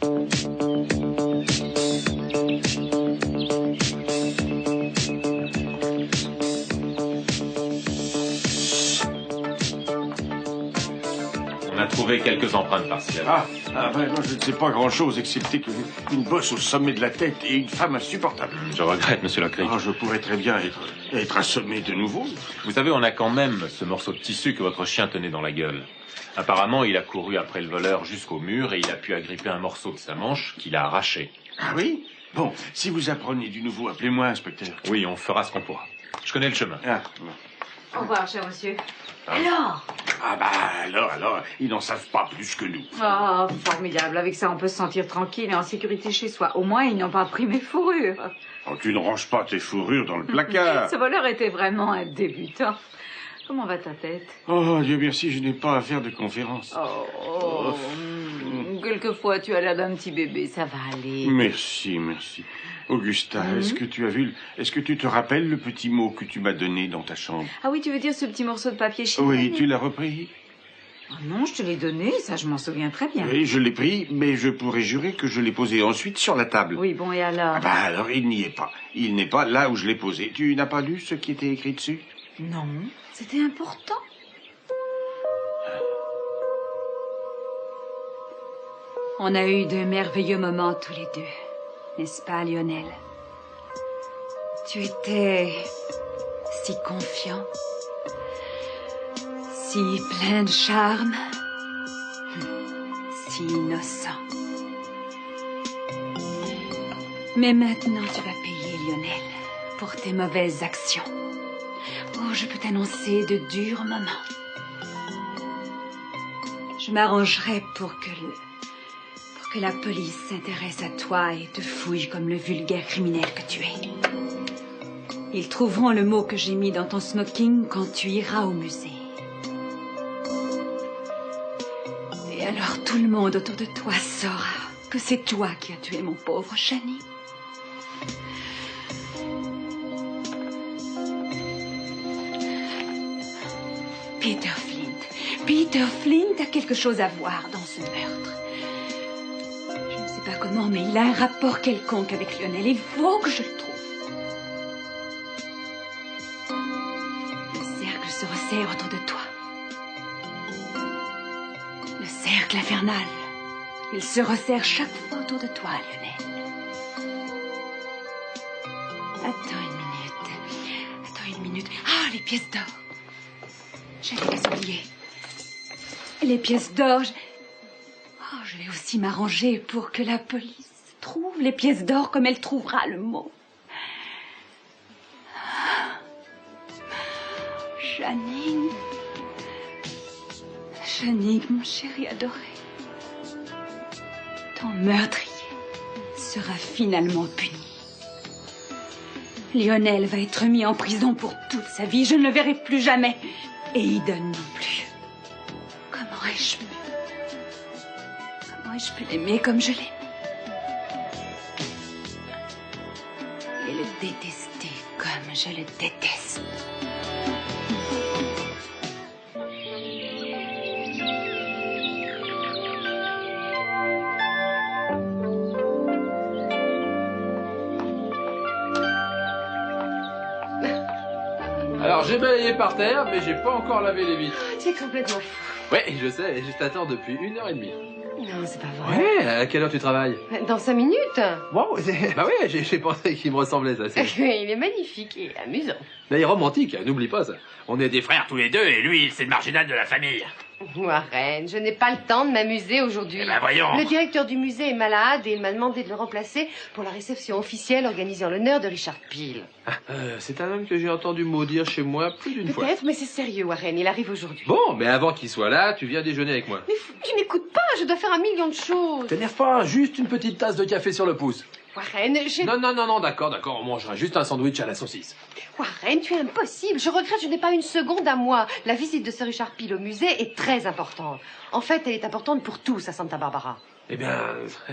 On a trouvé quelques empreintes partielles. Ben non, je ne sais pas grand-chose, excepté qu'une bosse au sommet de la tête et une femme insupportable. Je regrette, monsieur Lockridge. Je pourrais très bien être assommé de nouveau. Vous savez, on a quand même ce morceau de tissu que votre chien tenait dans la gueule. Apparemment, il a couru après le voleur jusqu'au mur et il a pu agripper un morceau de sa manche qu'il a arraché. Ah oui? Bon, si vous apprenez du nouveau, appelez-moi, inspecteur. Oui, on fera ce qu'on pourra. Je connais le chemin. Au revoir, cher monsieur. Alors? Alors, ils n'en savent pas plus que nous. Oh, formidable. Avec ça, on peut se sentir tranquille et en sécurité chez soi. Au moins, ils n'ont pas pris mes fourrures. Oh, tu ne ranges pas tes fourrures dans le placard. Ce voleur était vraiment un débutant. Comment va ta tête? Oh, Dieu merci, je n'ai pas à faire de conférence. Quelquefois, tu as l'air d'un petit bébé, ça va aller. Merci. Augusta, est-ce que tu te rappelles le petit mot que tu m'as donné dans ta chambre? Ah oui, tu veux dire ce petit morceau de papier chinois? Oui, tu l'as repris? Oh non, je te l'ai donné, ça je m'en souviens très bien. Oui, je l'ai pris, mais je pourrais jurer que je l'ai posé ensuite sur la table. Oui, bon, et alors? Alors, il n'y est pas. Il n'est pas là où je l'ai posé. Tu n'as pas lu ce qui était écrit dessus? Non, c'était important. On a eu de merveilleux moments tous les deux, n'est-ce pas, Lionel? Tu étais si confiant, si plein de charme, si innocent. Mais maintenant, tu vas payer, Lionel, pour tes mauvaises actions. Oh, je peux t'annoncer de durs moments. Je m'arrangerai pour que la police s'intéresse à toi et te fouille comme le vulgaire criminel que tu es. Ils trouveront le mot que j'ai mis dans ton smoking quand tu iras au musée. Et alors tout le monde autour de toi saura que c'est toi qui as tué mon pauvre Chani. Peter Flint a quelque chose à voir dans ce meurtre. Je ne sais pas comment, mais il a un rapport quelconque avec Lionel. Il faut que je le trouve. Le cercle se resserre autour de toi. Le cercle infernal. Il se resserre chaque fois autour de toi, Lionel. Attends une minute. Ah, les pièces d'or. J'allais les oublier. Les pièces d'or, je vais aussi m'arranger pour que la police trouve les pièces d'or comme elle trouvera le mot. Janine, mon chéri adoré, ton meurtrier sera finalement puni. Lionel va être mis en prison pour toute sa vie. Je ne le verrai plus jamais. Et Eden non plus. Comment ai-je pu l'aimer comme je l'aime? Et le détester comme je le déteste. Alors, j'ai balayé par terre, mais j'ai pas encore lavé les vitres. Tu es complètement fou. Ouais, je sais, je t'attends depuis 1h30. Non, c'est pas vrai. Ouais, à quelle heure tu travailles? Dans 5 minutes. Wow, bah ouais, j'ai pensé qu'il me ressemblait, ça. Il est magnifique et amusant. Mais il est romantique, n'oublie pas ça. On est des frères tous les deux et lui, c'est le marginal de la famille. Warren, je n'ai pas le temps de m'amuser aujourd'hui. Eh ben voyons. Le directeur du musée est malade et il m'a demandé de le remplacer pour la réception officielle organisée en l'honneur de Richard Peel. C'est un homme que j'ai entendu maudire chez moi plus d'une fois. Peut-être, mais c'est sérieux, Warren, il arrive aujourd'hui. Bon, mais avant qu'il soit là, tu viens déjeuner avec moi. Mais tu n'écoutes pas, je dois faire 1 million de choses. T'énerve pas, juste une petite tasse de café sur le pouce. Warren, Non, d'accord, on mangera juste un sandwich à la saucisse. Warren, tu es impossible. Je regrette, je n'ai pas une seconde à moi. La visite de Sir Richard Peel au musée est très importante. En fait, elle est importante pour tous à Santa Barbara. Eh bien,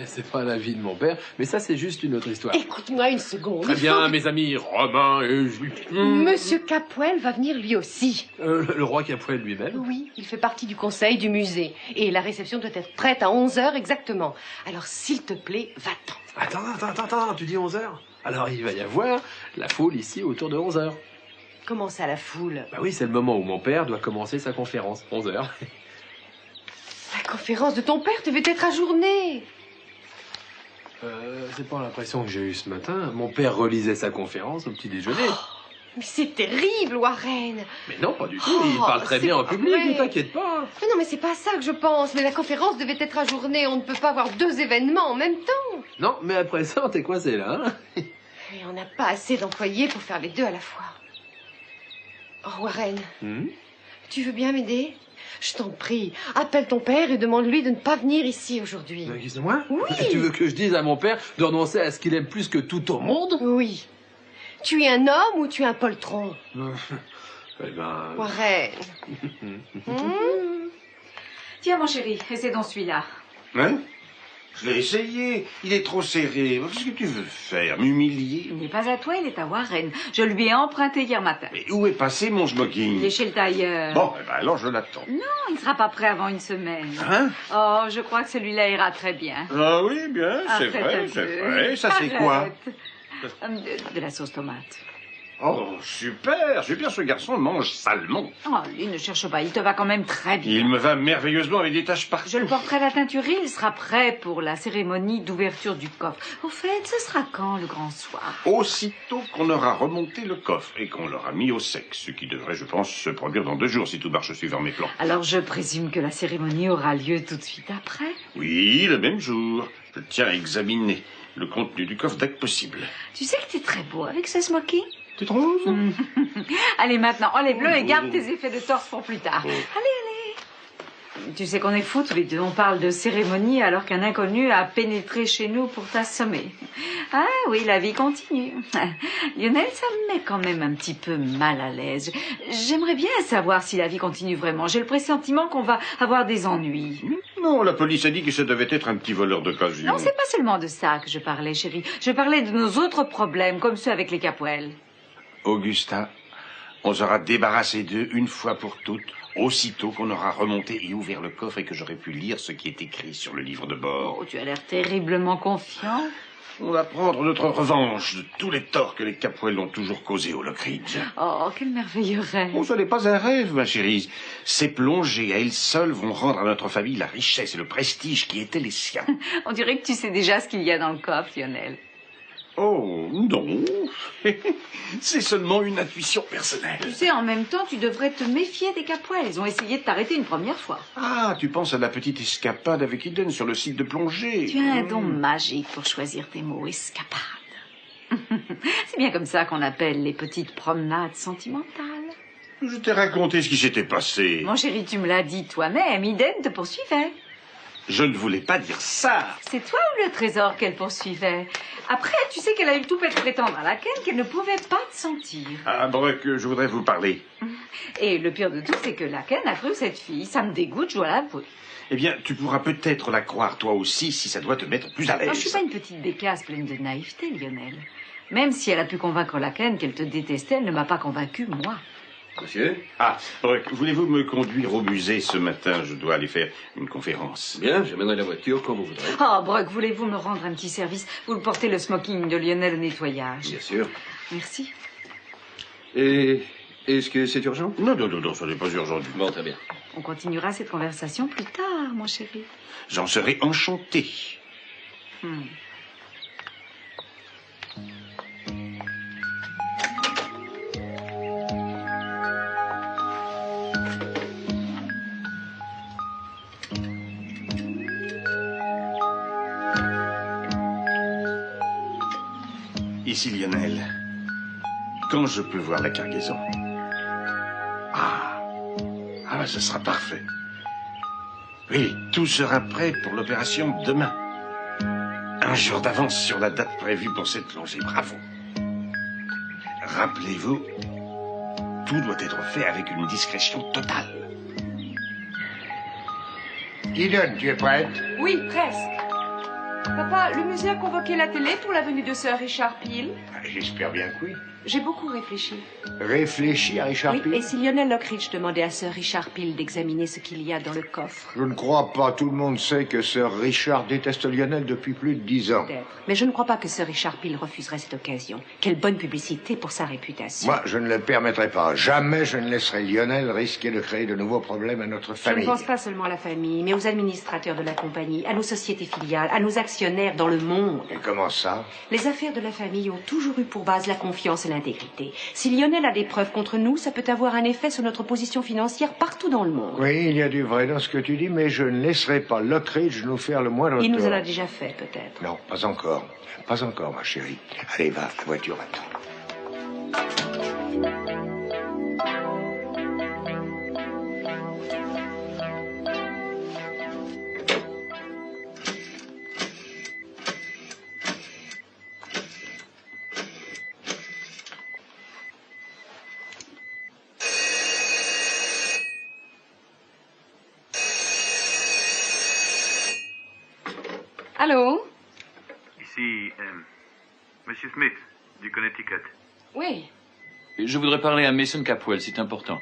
c'est pas la vie de mon père, mais ça, c'est juste une autre histoire. Écoute-moi une seconde. Très bien, mes amis, Romain et Monsieur Capoel va venir lui aussi. le roi Capoel lui-même. Oui, il fait partie du conseil du musée. Et la réception doit être prête à 11h exactement. Alors, s'il te plaît, va-t'en. Attends, tu dis 11h? Alors, il va y avoir la foule ici autour de 11h. Comment ça, la foule? Bah oui, c'est le moment où mon père doit commencer sa conférence, 11h. La conférence de ton père devait être ajournée. C'est pas l'impression que j'ai eue ce matin. Mon père relisait sa conférence au petit déjeuner. Mais c'est terrible, Warren. Mais non, pas du tout. Il parle très bien en public, ne t'inquiète pas. Mais non, mais c'est pas ça que je pense. Mais la conférence devait être ajournée. On ne peut pas avoir deux événements en même temps. Non, mais après ça, t'es coincé là. Hein. Et on n'a pas assez d'employés pour faire les deux à la fois. Oh, Warren, tu veux bien m'aider? Je t'en prie, appelle ton père et demande-lui de ne pas venir ici aujourd'hui. Excuse-moi? Oui. Tu veux que je dise à mon père de renoncer à ce qu'il aime plus que tout au monde? Oui. Tu es un homme ou tu es un poltron? Eh ben... Warren. Tiens, mon chéri, essaie donc celui-là. Hein? Je l'ai essayé. Il est trop serré. Qu'est-ce que tu veux faire? M'humilier? Il n'est pas à toi, il est à Warren. Je lui ai emprunté hier matin. Mais où est passé mon smoking? Il est chez le tailleur. Bon, eh ben alors je l'attends. Non, il ne sera pas prêt avant une semaine. Hein? Oh, je crois que celui-là ira très bien. Ah oui, bien, c'est Arrête vrai, un c'est peu. vrai. Ça, c'est quoi? Arrête. De la sauce tomate. Oh, super, super, ce garçon mange salement. Oh, lui, ne cherche pas, il te va quand même très bien. Il me va merveilleusement avec des taches partout. Je le porterai à la teinturerie, il sera prêt pour la cérémonie d'ouverture du coffre. Au fait, ce sera quand, le grand soir? Aussitôt qu'on aura remonté le coffre et qu'on l'aura mis au sec, ce qui devrait, je pense, se produire dans 2 jours si tout marche suivant mes plans. Alors, je présume que la cérémonie aura lieu tout de suite après? Oui, le même jour. Je tiens à examiner le contenu du coffre dès que possible. Tu sais que t'es très beau avec ce smoking? Tu trouves? Allez, maintenant, enlève-le et garde tes effets de torse pour plus tard. Allez. Tu sais qu'on est fous tous les deux. On parle de cérémonie alors qu'un inconnu a pénétré chez nous pour t'assommer. Ah oui, la vie continue. Lionel, ça me met quand même un petit peu mal à l'aise. J'aimerais bien savoir si la vie continue vraiment. J'ai le pressentiment qu'on va avoir des ennuis. Non, la police a dit que ça devait être un petit voleur d'occasion. Non, c'est pas seulement de ça que je parlais, chérie. Je parlais de nos autres problèmes, comme ceux avec les Capoel. Augusta, on sera débarrassé d'eux une fois pour toutes, aussitôt qu'on aura remonté et ouvert le coffre et que j'aurai pu lire ce qui est écrit sur le livre de bord. Oh, tu as l'air terriblement confiant. On va prendre notre revanche de tous les torts que les Capoel ont toujours causés au Lockridge. Oh, quel merveilleux rêve. Oh, ce n'est pas un rêve, ma chérie. Ces plongées à elles seules vont rendre à notre famille la richesse et le prestige qui étaient les siens. On dirait que tu sais déjà ce qu'il y a dans le coffre, Lionel. Oh, non. C'est seulement une intuition personnelle. Tu sais, en même temps, tu devrais te méfier des Capoel. Ils ont essayé de t'arrêter une première fois. Ah, tu penses à la petite escapade avec Eden sur le site de plongée. Tu as un don magique pour choisir tes mots, escapade. C'est bien comme ça qu'on appelle les petites promenades sentimentales. Je t'ai raconté ce qui s'était passé. Mon chéri, tu me l'as dit toi-même, Eden te poursuivait. Je ne voulais pas dire ça. C'est toi ou le trésor qu'elle poursuivait? Après, tu sais qu'elle a eu le toupet de prétendre à la Ken qu'elle ne pouvait pas te sentir. Ah, Brock, je voudrais vous parler. Et le pire de tout, c'est que la Ken a cru cette fille. Ça me dégoûte, je dois l'avouer. Eh bien, tu pourras peut-être la croire toi aussi si ça doit te mettre plus à l'aise. Je suis pas une petite bécasse pleine de naïveté, Lionel. Même si elle a pu convaincre la Ken qu'elle te détestait, elle ne m'a pas convaincu, moi. Monsieur? Ah, Brock, voulez-vous me conduire au musée ce matin? Je dois aller faire une conférence. Bien, j'amènerai la voiture quand vous voudrez. Oh, Brock, voulez-vous me rendre un petit service? Vous le portez le smoking de Lionel au nettoyage. Bien sûr. Merci. Et est-ce que c'est urgent? Non, ce n'est pas urgent du tout. Bon, très bien. On continuera cette conversation plus tard, mon chéri. J'en serai enchanté. Ici Lionel. Quand je peux voir la cargaison? Ah, ce sera parfait. Oui, tout sera prêt pour l'opération demain. Un jour d'avance sur la date prévue pour cette plongée. Bravo. Rappelez-vous, tout doit être fait avec une discrétion totale. Eden, tu es prête? Oui, presque. Papa, le musée a convoqué la télé pour la venue de Sir Richard Peel. J'espère bien que oui. J'ai beaucoup réfléchi. Réfléchis à Richard Oui, Peel. et si Lionel Lockridge demandait à Sir Richard Peel d'examiner ce qu'il y a dans le coffre? Je ne crois pas. Tout le monde sait que Sir Richard déteste Lionel depuis plus de 10 ans. Peut-être. Mais je ne crois pas que Sir Richard Peel refuserait cette occasion. Quelle bonne publicité pour sa réputation. Moi, je ne le permettrai pas. Jamais je ne laisserai Lionel risquer de créer de nouveaux problèmes à notre Je ne famille. pense pas seulement à la famille, mais aux administrateurs de la compagnie, à nos sociétés filiales, à nos actionnaires dans le monde. Et comment ça? Les affaires de la famille ont toujours eu pour base la confiance et l'intégrité. Si Lionel a des preuves contre nous, ça peut avoir un effet sur notre position financière partout dans le monde. Oui, il y a du vrai dans ce que tu dis, mais je ne laisserai pas Lockridge nous faire le moindre Il nous tort. en a déjà fait, peut-être. Non, pas encore. Pas encore, ma chérie. Allez, va, la voiture attend. Allô? Ici, Monsieur Smith, du Connecticut. Oui. Je voudrais parler à Mason Capwell, c'est important.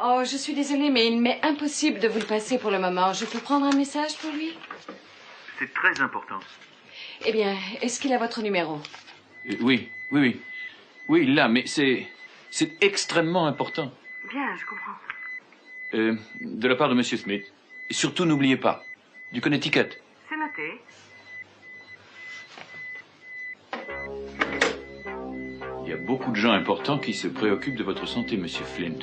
Oh, je suis désolée, mais il m'est impossible de vous le passer pour le moment. Je peux prendre un message pour lui? C'est très important. Eh bien, est-ce qu'il a votre numéro? Oui. Oui, là, mais c'est extrêmement important. Bien, je comprends. De la part de Monsieur Smith. Et surtout, n'oubliez pas, du Connecticut. C'est noté. Il y a beaucoup de gens importants qui se préoccupent de votre santé, Monsieur Flint.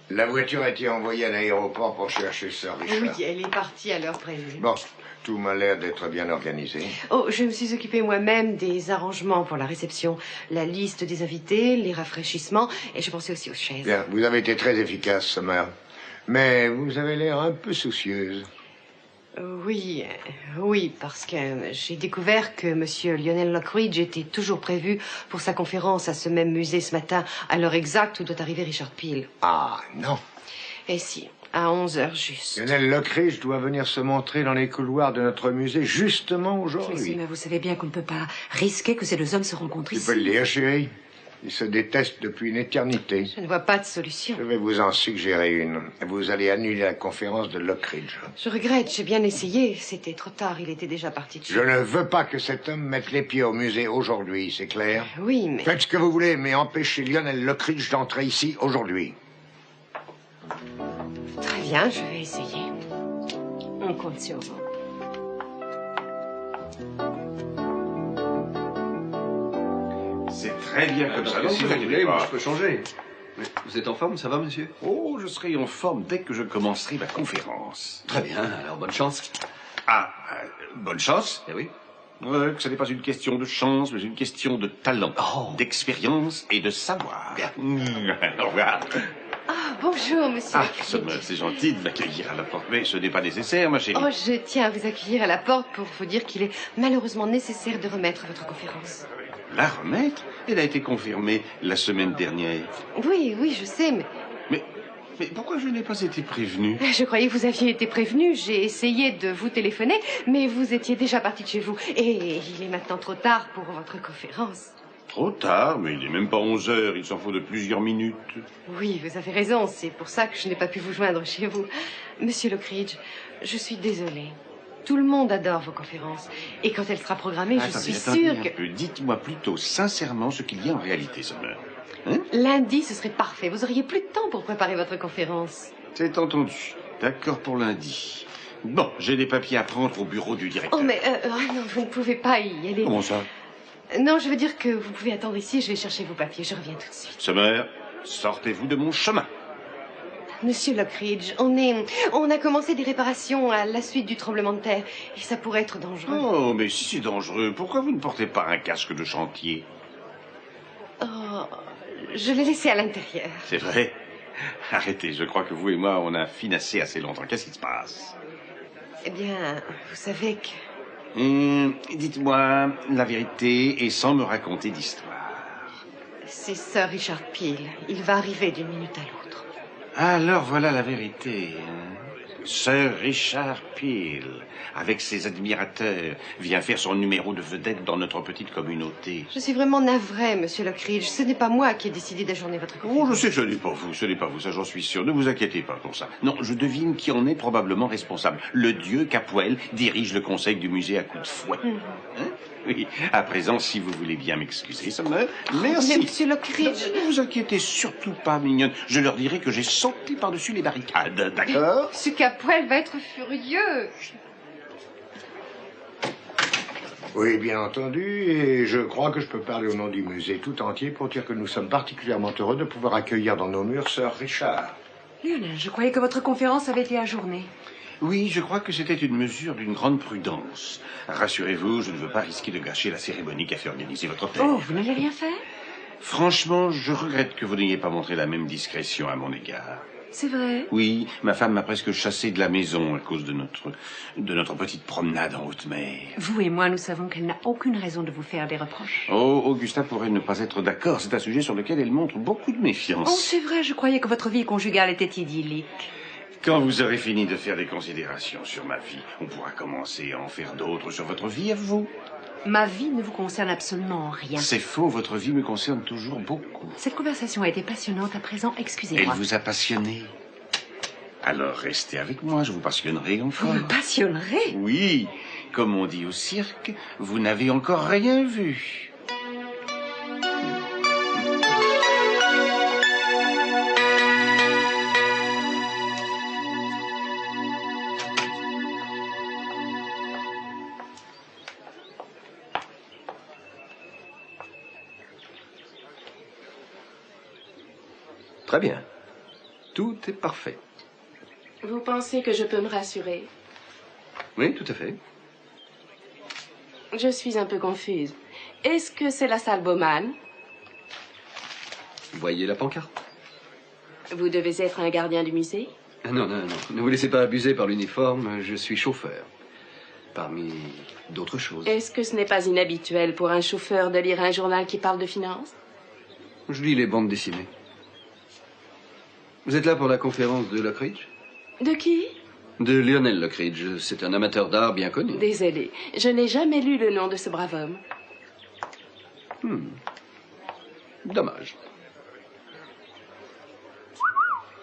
La voiture a été envoyée à l'aéroport pour chercher Sir Richard. Oui, elle est partie à l'heure prévue. Bon, tout m'a l'air d'être bien organisé. Oh, je me suis occupée moi-même des arrangements pour la réception. La liste des invités, les rafraîchissements, et je pensais aussi aux chaises. Bien, vous avez été très efficace, Summer. Mais vous avez l'air un peu soucieuse. Oui, parce que j'ai découvert que Monsieur Lionel Lockridge était toujours prévu pour sa conférence à ce même musée ce matin, à l'heure exacte où doit arriver Richard Peel. Ah, non. Et si, à 11h juste. Lionel Lockridge doit venir se montrer dans les couloirs de notre musée justement Oui, aujourd'hui. mais vous savez bien qu'on ne peut pas risquer que ces deux hommes se rencontrent Tu ici. peux le dire, chérie. Ils se détestent depuis une éternité. Je ne vois pas de solution. Je vais vous en suggérer une. Vous allez annuler la conférence de Lockridge. Je regrette, j'ai bien essayé. C'était trop tard, il était déjà parti de chez Je ne veux pas que cet homme mette les pieds au musée aujourd'hui, c'est clair? Oui, mais... Faites ce que vous voulez, mais empêchez Lionel Lockridge d'entrer ici aujourd'hui. Très bien, je vais essayer. On compte sur vous. C'est très bien comme ça. Si vous voulez, moi, je peux changer. Vous êtes en forme, ça va, monsieur? Oh, je serai en forme dès que je commencerai ma conférence. Très bien, alors bonne chance. Ah, bonne chance. Eh oui. Que ce n'est pas une question de chance, mais une question de talent, d'expérience et de savoir. Bien. Au revoir. Ah, bonjour, monsieur. C'est gentil de m'accueillir à la porte, mais ce n'est pas nécessaire, ma chérie. Oh, je tiens à vous accueillir à la porte pour vous dire qu'il est malheureusement nécessaire de remettre votre conférence. La remettre? Elle a été confirmée la semaine dernière. Oui, je sais, mais... Mais pourquoi je n'ai pas été prévenu? Je croyais que vous aviez été prévenu. J'ai essayé de vous téléphoner, mais vous étiez déjà parti de chez vous. Et il est maintenant trop tard pour votre conférence. Trop tard, mais il n'est même pas 11 heures, il s'en faut de plusieurs minutes. Oui, vous avez raison, c'est pour ça que je n'ai pas pu vous joindre chez vous. Monsieur Lockridge, je suis désolée. Tout le monde adore vos conférences. Et quand elle sera programmée, je suis sûre que... Dites-moi plutôt sincèrement ce qu'il y a en réalité, Summer. Hein? Lundi, ce serait parfait. Vous auriez plus de temps pour préparer votre conférence. C'est entendu. D'accord pour lundi. Bon, j'ai des papiers à prendre au bureau du directeur. Oh, mais non, vous ne pouvez pas y aller. Comment ça? Non, je veux dire que vous pouvez attendre ici. Je vais chercher vos papiers. Je reviens tout de suite. Summer, sortez-vous de mon chemin. Monsieur Lockridge, on a commencé des réparations à la suite du tremblement de terre. Et ça pourrait être dangereux. Oh, mais si c'est dangereux, pourquoi vous ne portez pas un casque de chantier? Oh, je l'ai laissé à l'intérieur. C'est vrai? Arrêtez, je crois que vous et moi, on a finassé assez longtemps. Qu'est-ce qui se passe? Eh bien, vous savez que... Dites-moi la vérité et sans me raconter d'histoire. C'est Sir Richard Peel. Il va arriver d'une minute à l'autre. Alors voilà la vérité. Sir Richard Peel, avec ses admirateurs, vient faire son numéro de vedette dans notre petite communauté. Je suis vraiment navrée, monsieur Lockridge. Ce n'est pas moi qui ai décidé d'ajourner votre conférence. Oh, je sais que ce n'est pas vous, ça j'en suis sûr. Ne vous inquiétez pas pour ça. Non, je devine qui en est probablement responsable. Le dieu Capwell dirige le conseil du musée à coups de fouet. Hein? Oui, à présent, si vous voulez bien m'excuser, ça me... Merci. Mais monsieur Lockridge... Ne vous inquiétez surtout pas, mignonne. Je leur dirai que j'ai sauté par-dessus les barricades, d'accord? Monsieur Capwell va être furieux. Oui, bien entendu, et je crois que je peux parler au nom du musée tout entier pour dire que nous sommes particulièrement heureux de pouvoir accueillir dans nos murs Sir Richard. Lionel, je croyais que votre conférence avait été ajournée. Oui, je crois que c'était une mesure d'une grande prudence. Rassurez-vous, je ne veux pas risquer de gâcher la cérémonie qu'a fait organiser votre père. Oh, vous n'avez rien fait? Franchement, je regrette que vous n'ayez pas montré la même discrétion à mon égard. C'est vrai? Oui, ma femme m'a presque chassé de la maison à cause de notre petite promenade en haute mer. Vous et moi, nous savons qu'elle n'a aucune raison de vous faire des reproches. Oh, Augusta pourrait ne pas être d'accord. C'est un sujet sur lequel elle montre beaucoup de méfiance. Oh, c'est vrai, je croyais que votre vie conjugale était idyllique. Quand vous aurez fini de faire des considérations sur ma vie, on pourra commencer à en faire d'autres sur votre vie à vous. Ma vie ne vous concerne absolument rien. C'est faux, votre vie me concerne toujours beaucoup. Cette conversation a été passionnante. À présent, excusez-moi. Elle vous a passionné. Alors restez avec moi, je vous passionnerai encore. Vous me passionnerez? Oui, comme on dit au cirque, vous n'avez encore rien vu. Très bien. Tout est parfait. Vous pensez que je peux me rassurer? Oui, tout à fait. Je suis un peu confuse. Est-ce que c'est la salle Bowman? Voyez la pancarte. Vous devez être un gardien du musée? Non, non, non. Ne vous laissez pas abuser par l'uniforme. Je suis chauffeur. Parmi d'autres choses. Est-ce que ce n'est pas inhabituel pour un chauffeur de lire un journal qui parle de finances? Je lis les bandes dessinées. Vous êtes là pour la conférence de Lockridge? De qui? De Lionel Lockridge. C'est un amateur d'art bien connu. Désolée, je n'ai jamais lu le nom de ce brave homme. Dommage.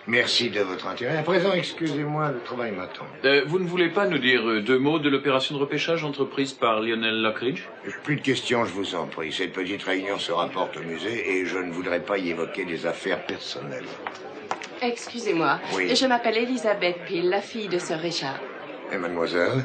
Merci de votre intérêt. À présent, excusez-moi, le travail m'attend. Vous ne voulez pas nous dire deux mots de l'opération de repêchage entreprise par Lionel Lockridge? Plus de questions, je vous en prie. Cette petite réunion se rapporte au musée et je ne voudrais pas y évoquer des affaires personnelles. Excusez-moi, Oui. je m'appelle Elizabeth Peel, la fille de Sir Richard. Et mademoiselle,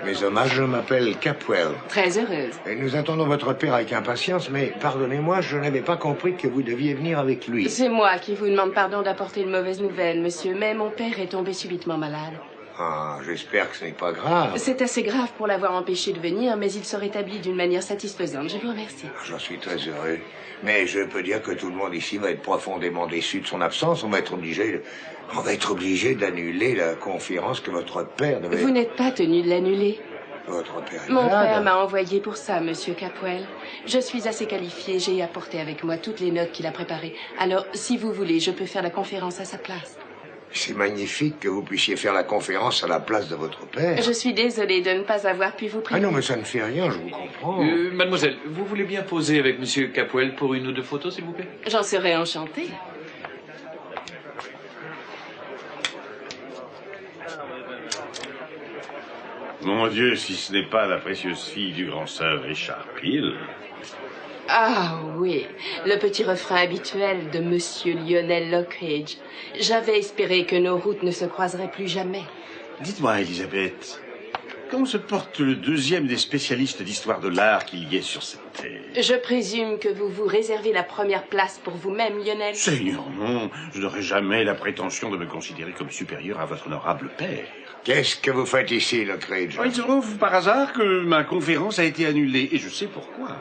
mes hommages, je m'appelle Capwell. Très heureuse. Et nous attendons votre père avec impatience, mais pardonnez-moi, je n'avais pas compris que vous deviez venir avec lui. C'est moi qui vous demande pardon d'apporter une mauvaise nouvelle, monsieur, mais mon père est tombé subitement malade. Ah, j'espère que ce n'est pas grave. C'est assez grave pour l'avoir empêché de venir, mais il se rétablit d'une manière satisfaisante. Je vous remercie. J'en suis très heureux. Mais je peux dire que tout le monde ici va être profondément déçu de son absence. On va être obligé d'annuler la conférence que votre père devait... Vous n'êtes pas tenu de l'annuler. Votre père est Mon malade. père m'a envoyé pour ça, monsieur Capwell. Je suis assez qualifiée, j'ai apporté avec moi toutes les notes qu'il a préparées. Alors, si vous voulez, je peux faire la conférence à sa place. C'est magnifique que vous puissiez faire la conférence à la place de votre père. Je suis désolée de ne pas avoir pu vous Ah prévenir. non, mais ça ne fait rien, je vous comprends. Mademoiselle, vous voulez bien poser avec Monsieur Capwell pour une ou deux photos, s'il vous plaît? J'en serais enchantée. Mon Dieu, si ce n'est pas la précieuse fille du grand sœur Richard Peel. Ah oui, le petit refrain habituel de monsieur Lionel Lockridge. J'avais espéré que nos routes ne se croiseraient plus jamais. Dites-moi, Elisabeth, comment se porte le deuxième des spécialistes d'histoire de l'art qu'il y ait sur cette terre? Je présume que vous vous réservez la première place pour vous-même, Lionel. Seigneur, non, je n'aurai jamais la prétention de me considérer comme supérieur à votre honorable père. Qu'est-ce que vous faites ici, Lockridge? Il se trouve par hasard que ma conférence a été annulée, et je sais pourquoi.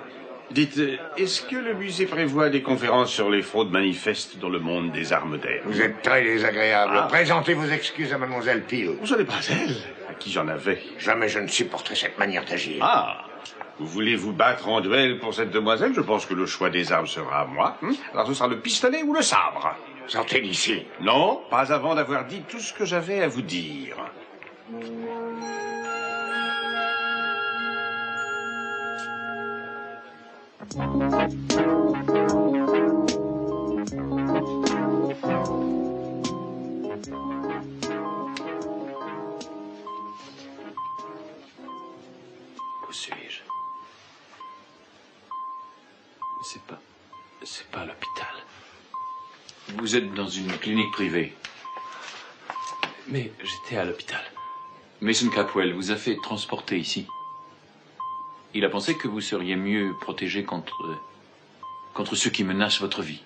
Dites, est-ce que le musée prévoit des conférences sur les fraudes manifestes dans le monde des arts modernes? Vous êtes très désagréable. Ah. Présentez vos excuses à mademoiselle Peel. Ce n'est pas elle à qui j'en avais. Jamais je ne supporterai cette manière d'agir. Ah, vous voulez vous battre en duel pour cette demoiselle? Je pense que le choix des armes sera à moi. Alors ce sera le pistolet ou le sabre. Sortez d'ici. Non, pas avant d'avoir dit tout ce que j'avais à vous dire. Où suis-je? C'est pas l'hôpital. Vous êtes dans une clinique privée. Mais j'étais à l'hôpital. Mason Capwell vous a fait transporter ici. Il a pensé que vous seriez mieux protégé contre ceux qui menacent votre vie.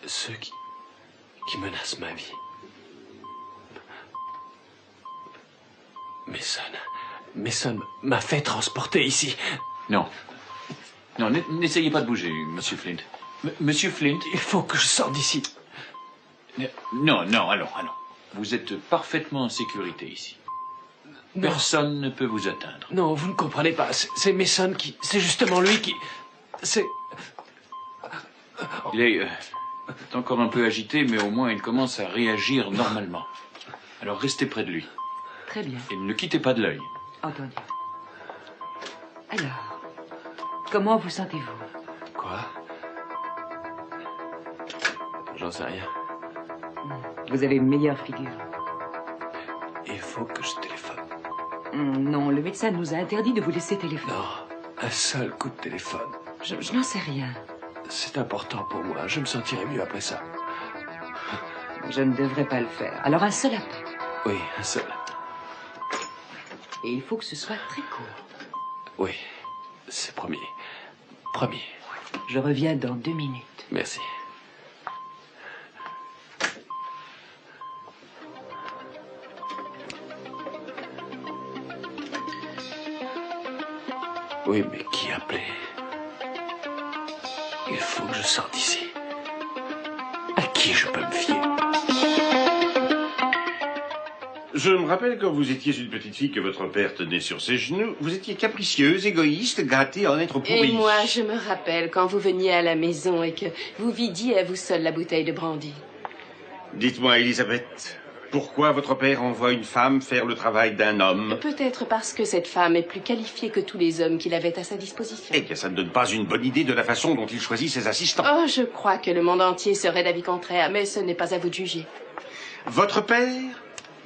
Ceux qui menacent ma vie. Mason m'a fait transporter ici. Non. Non, n'essayez pas de bouger, Monsieur Flint. Monsieur Flint... Il faut que je sorte d'ici. Non, allons. Vous êtes parfaitement en sécurité ici. Non. Personne ne peut vous atteindre. Non, vous ne comprenez pas. C'est Mason qui... C'est justement lui qui... C'est... Il est encore un peu agité, mais au moins il commence à réagir normalement. Alors restez près de lui. Très bien. Et ne le quittez pas de l'œil. Entendu. Alors, comment vous sentez-vous? Quoi? J'en sais rien. Vous avez une meilleure figure. Il faut que je téléphone. Non, le médecin nous a interdit de vous laisser téléphoner. Non, un seul coup de téléphone. Je n'en sais rien. C'est important pour moi. Je me sentirai mieux après ça. Je ne devrais pas le faire. Alors un seul appel. Oui, un seul. Et il faut que ce soit très court. Oui, c'est promis. Promis. Je reviens dans 2 minutes. Merci. Oui, mais qui appelait? Il faut que je sorte d'ici. À qui je peux me fier? Je me rappelle quand vous étiez une petite fille que votre père tenait sur ses genoux, vous étiez capricieuse, égoïste, gâtée en être pourrie. Et moi, je me rappelle quand vous veniez à la maison et que vous vidiez à vous seule la bouteille de brandy. Dites-moi, Elisabeth, pourquoi votre père envoie une femme faire le travail d'un homme? Peut-être parce que cette femme est plus qualifiée que tous les hommes qu'il avait à sa disposition. Eh bien, ça ne donne pas une bonne idée de la façon dont il choisit ses assistants. Oh, je crois que le monde entier serait d'avis contraire, mais ce n'est pas à vous de juger. Votre père,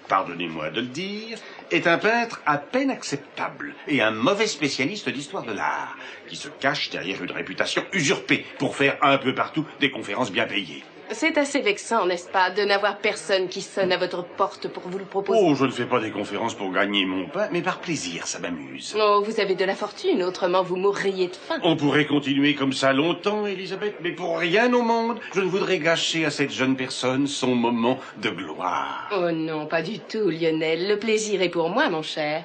pardonnez-moi de le dire, est un peintre à peine acceptable et un mauvais spécialiste d'histoire de l'art, qui se cache derrière une réputation usurpée pour faire un peu partout des conférences bien payées. C'est assez vexant, n'est-ce pas, de n'avoir personne qui sonne à votre porte pour vous le proposer. Oh, je ne fais pas des conférences pour gagner mon pain, mais par plaisir, ça m'amuse. Oh, vous avez de la fortune, autrement vous mourriez de faim. On pourrait continuer comme ça longtemps, Elisabeth, mais pour rien au monde, je ne voudrais gâcher à cette jeune personne son moment de gloire. Oh non, pas du tout, Lionel. Le plaisir est pour moi, mon cher.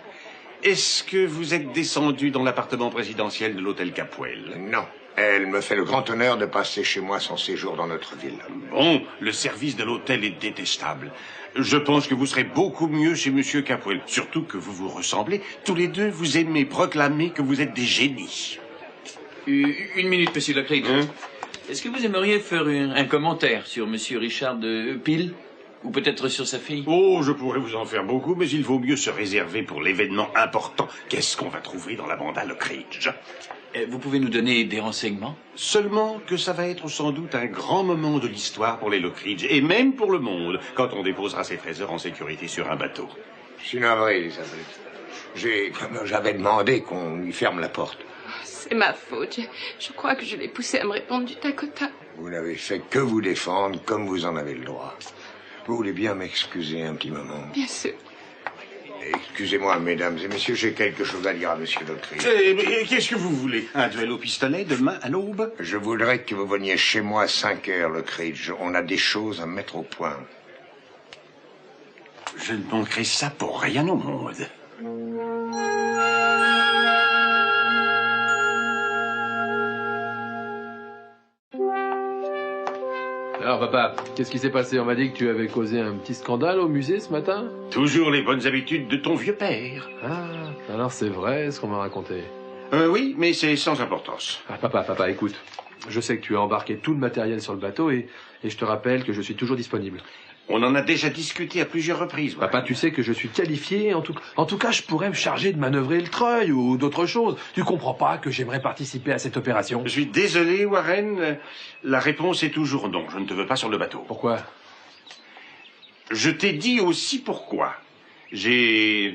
Est-ce que vous êtes descendu dans l'appartement présidentiel de l'hôtel Capwell? Non. Elle me fait le grand honneur de passer chez moi son séjour dans notre ville. Bon, le service de l'hôtel est détestable. Je pense que vous serez beaucoup mieux chez Monsieur Capwell. Surtout que vous vous ressemblez. Tous les deux, vous aimez proclamer que vous êtes des génies. Une minute, Monsieur Lockridge. Est-ce que vous aimeriez faire un commentaire sur Monsieur Richard de Peel? Ou peut-être sur sa fille? Oh, je pourrais vous en faire beaucoup, mais il vaut mieux se réserver pour l'événement important. Qu'est-ce qu'on va trouver dans la banda Lockridge? Vous pouvez nous donner des renseignements? Seulement que ça va être sans doute un grand moment de l'histoire pour les Lockridge, et même pour le monde, quand on déposera ses trésors en sécurité sur un bateau. Je suis navré, Elisabeth. J'avais demandé qu'on lui ferme la porte. C'est ma faute. Je crois que je l'ai poussé à me répondre du tac au tac. Vous n'avez fait que vous défendre comme vous en avez le droit. Vous voulez bien m'excuser un petit moment? Bien sûr. Excusez-moi, mesdames et messieurs, j'ai quelque chose à dire à Monsieur Lockridge. Mais qu'est-ce que vous voulez? Un duel au pistolet demain à l'aube? Je voudrais que vous veniez chez moi à 5 heures, Lockridge. On a des choses à mettre au point. Je ne manquerai ça pour rien au monde. Alors papa, qu'est-ce qui s'est passé? On m'a dit que tu avais causé un petit scandale au musée ce matin. Toujours les bonnes habitudes de ton vieux père. Ah, alors c'est vrai ce qu'on m'a raconté. Oui, mais c'est sans importance. Ah papa, écoute. Je sais que tu as embarqué tout le matériel sur le bateau et je te rappelle que je suis toujours disponible. On en a déjà discuté à plusieurs reprises. Papa, tu sais que je suis qualifié. En tout cas, je pourrais me charger de manœuvrer le treuil ou d'autres choses. Tu comprends pas que j'aimerais participer à cette opération? Je suis désolé, Warren. La réponse est toujours non. Je ne te veux pas sur le bateau. Pourquoi? Je t'ai dit aussi pourquoi. Je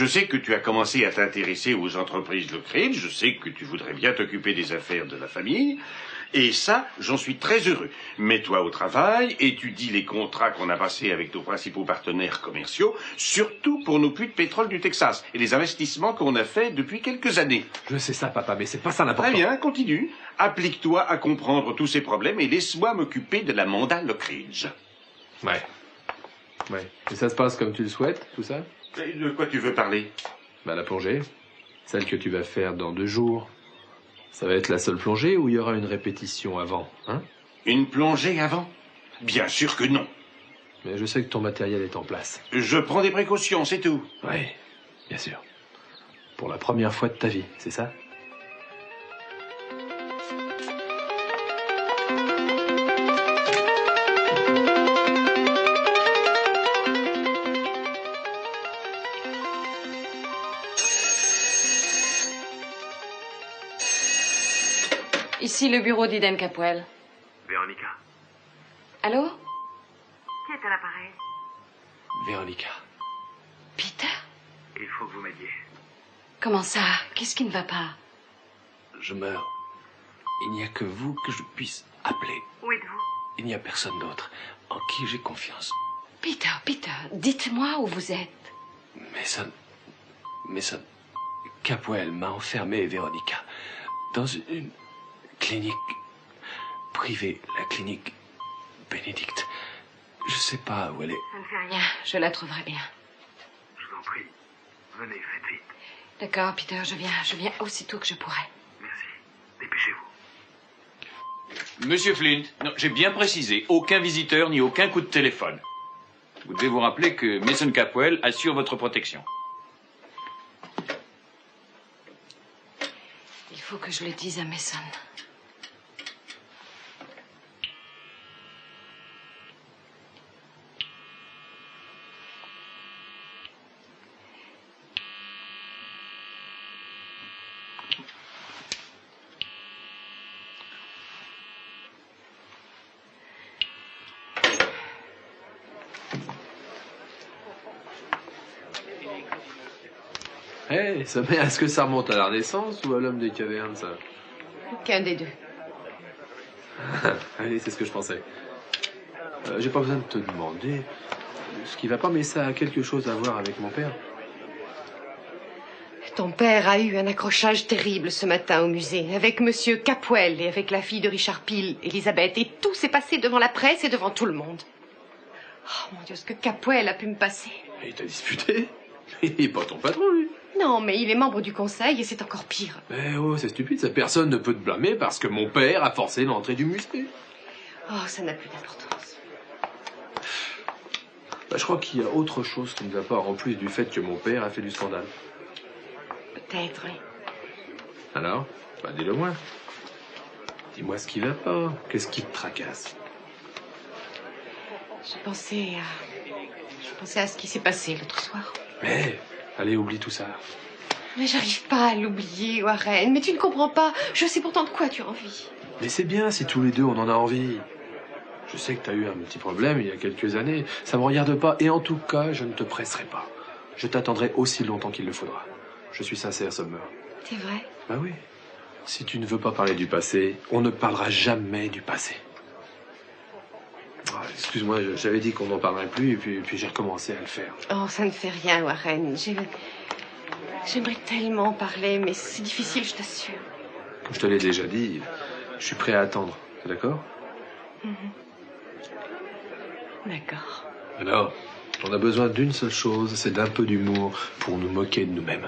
sais que tu as commencé à t'intéresser aux entreprises Lockridge. Je sais que tu voudrais bien t'occuper des affaires de la famille. Et ça, j'en suis très heureux. Mets-toi au travail, étudie les contrats qu'on a passés avec nos principaux partenaires commerciaux, surtout pour nos puits de pétrole du Texas et les investissements qu'on a faits depuis quelques années. Je sais ça, papa, mais c'est pas ça l'important. Très bien, continue. Applique-toi à comprendre tous ces problèmes et laisse-moi m'occuper de la Manda Lockridge. Ouais. Et ça se passe comme tu le souhaites, tout ça? De quoi tu veux parler? La plongée. Celle que tu vas faire dans 2 jours. Ça va être la seule plongée ou il y aura une répétition avant, hein? Une plongée avant? Bien sûr que non. Mais je sais que ton matériel est en place. Je prends des précautions, c'est tout. Oui, bien sûr. Pour la première fois de ta vie, c'est ça? Ici le bureau d'Eden Capwell. Véronica. Allô? Qui est à l'appareil? Véronica. Peter? Il faut que vous m'aidiez. Comment ça? Qu'est-ce qui ne va pas? Je meurs. Il n'y a que vous que je puisse appeler. Où êtes-vous? Il n'y a personne d'autre en qui j'ai confiance. Peter, dites-moi où vous êtes. Mason Capwell m'a enfermé, Véronica, dans une clinique privée, la clinique Bénédicte. Je sais pas où elle est. Ça ne fait rien, je la trouverai bien. Je vous en prie. Venez, faites vite. D'accord, Peter, je viens aussitôt que je pourrai. Merci. Dépêchez-vous. Monsieur Flint, non, j'ai bien précisé, aucun visiteur ni aucun coup de téléphone. Vous devez vous rappeler que Mason Capwell assure votre protection. Il faut que je le dise à Mason. Hey, mais est-ce que ça remonte à la Renaissance ou à l'homme des cavernes, ça? Aucun des deux. Allez, c'est ce que je pensais. J'ai pas besoin de te demander ce qui va pas, mais ça a quelque chose à voir avec mon père. Ton père a eu un accrochage terrible ce matin au musée, avec Monsieur Capwell et avec la fille de Richard Peel, Elisabeth, et tout s'est passé devant la presse et devant tout le monde. Oh mon Dieu, ce que Capwell a pu me passer. Et il t'a disputé? Il n'est pas ton patron, lui. Non, mais il est membre du conseil et c'est encore pire. Mais oh, c'est stupide, ça. Personne ne peut te blâmer parce que mon père a forcé l'entrée du musée. Oh, ça n'a plus d'importance. Je crois qu'il y a autre chose qui ne va pas, en plus du fait que mon père a fait du scandale. Peut-être, oui. Alors? Dis-le-moi. Dis-moi ce qui va pas. Qu'est-ce qui te tracasse? Je pensais à ce qui s'est passé l'autre soir. Mais, allez, oublie tout ça. Mais j'arrive pas à l'oublier, Warren. Mais tu ne comprends pas. Je sais pourtant de quoi tu as envie. Mais c'est bien si tous les deux on en a envie. Je sais que tu as eu un petit problème il y a quelques années. Ça me regarde pas. Et en tout cas, je ne te presserai pas. Je t'attendrai aussi longtemps qu'il le faudra. Je suis sincère, Summer. C'est vrai? Bah oui. Si tu ne veux pas parler du passé, on ne parlera jamais du passé. Ah, excuse-moi, j'avais dit qu'on n'en parlerait plus et puis j'ai recommencé à le faire. Oh, ça ne fait rien, Warren. J'aimerais tellement parler, mais c'est difficile, je t'assure. Comme je te l'ai déjà dit, je suis prêt à attendre. D'accord? D'accord. Alors, on a besoin d'une seule chose, c'est d'un peu d'humour pour nous moquer de nous-mêmes.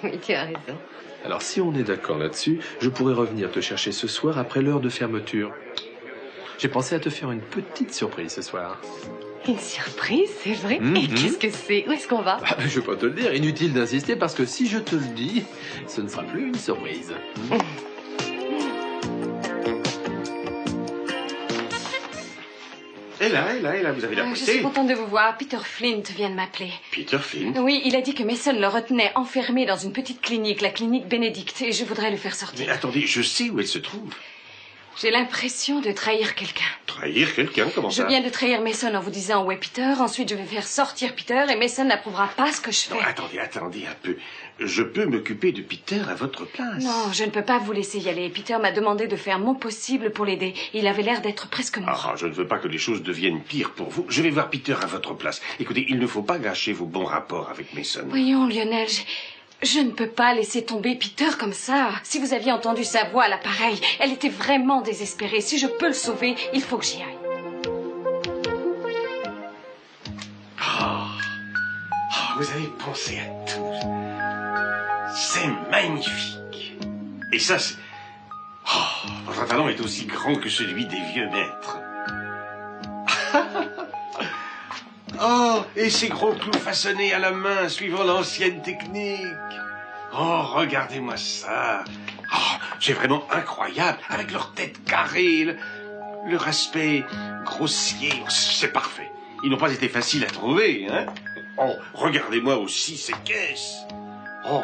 Oui, tu as raison. Alors, si on est d'accord là-dessus, je pourrais revenir te chercher ce soir après l'heure de fermeture. J'ai pensé à te faire une petite surprise ce soir. Une surprise, c'est vrai? Et qu'est-ce que c'est? Où est-ce qu'on va? Je vais pas te le dire, inutile d'insister, parce que si je te le dis, ce ne sera plus une surprise. Elle est là, vous avez la Je poussée. suis contente de vous voir. Peter Flint vient de m'appeler. Peter Flint? Oui, il a dit que Mason le retenait enfermé dans une petite clinique, la clinique Bénédicte, et je voudrais le faire sortir. Mais attendez, je sais où elle se trouve. J'ai l'impression de trahir quelqu'un. Trahir quelqu'un? Comment ça? Je viens de trahir Mason en vous disant où est Peter. Ensuite, je vais faire sortir Peter et Mason n'approuvera pas ce que je fais. Non, attendez un peu. Je peux m'occuper de Peter à votre place. Non, je ne peux pas vous laisser y aller. Peter m'a demandé de faire mon possible pour l'aider. Il avait l'air d'être presque mort. Ah, je ne veux pas que les choses deviennent pires pour vous. Je vais voir Peter à votre place. Écoutez, il ne faut pas gâcher vos bons rapports avec Mason. Voyons, Lionel, je ne peux pas laisser tomber Peter comme ça. Si vous aviez entendu sa voix à l'appareil, elle était vraiment désespérée. Si je peux le sauver, il faut que j'y aille. Vous avez pensé à tout. C'est magnifique. Et ça, c'est... votre talent est aussi grand que celui des vieux maîtres. Et ces gros clous façonnés à la main, suivant l'ancienne technique. Regardez-moi ça. C'est vraiment incroyable, avec leur tête carrée, leur aspect grossier. C'est parfait. Ils n'ont pas été faciles à trouver, hein? Regardez-moi aussi ces caisses.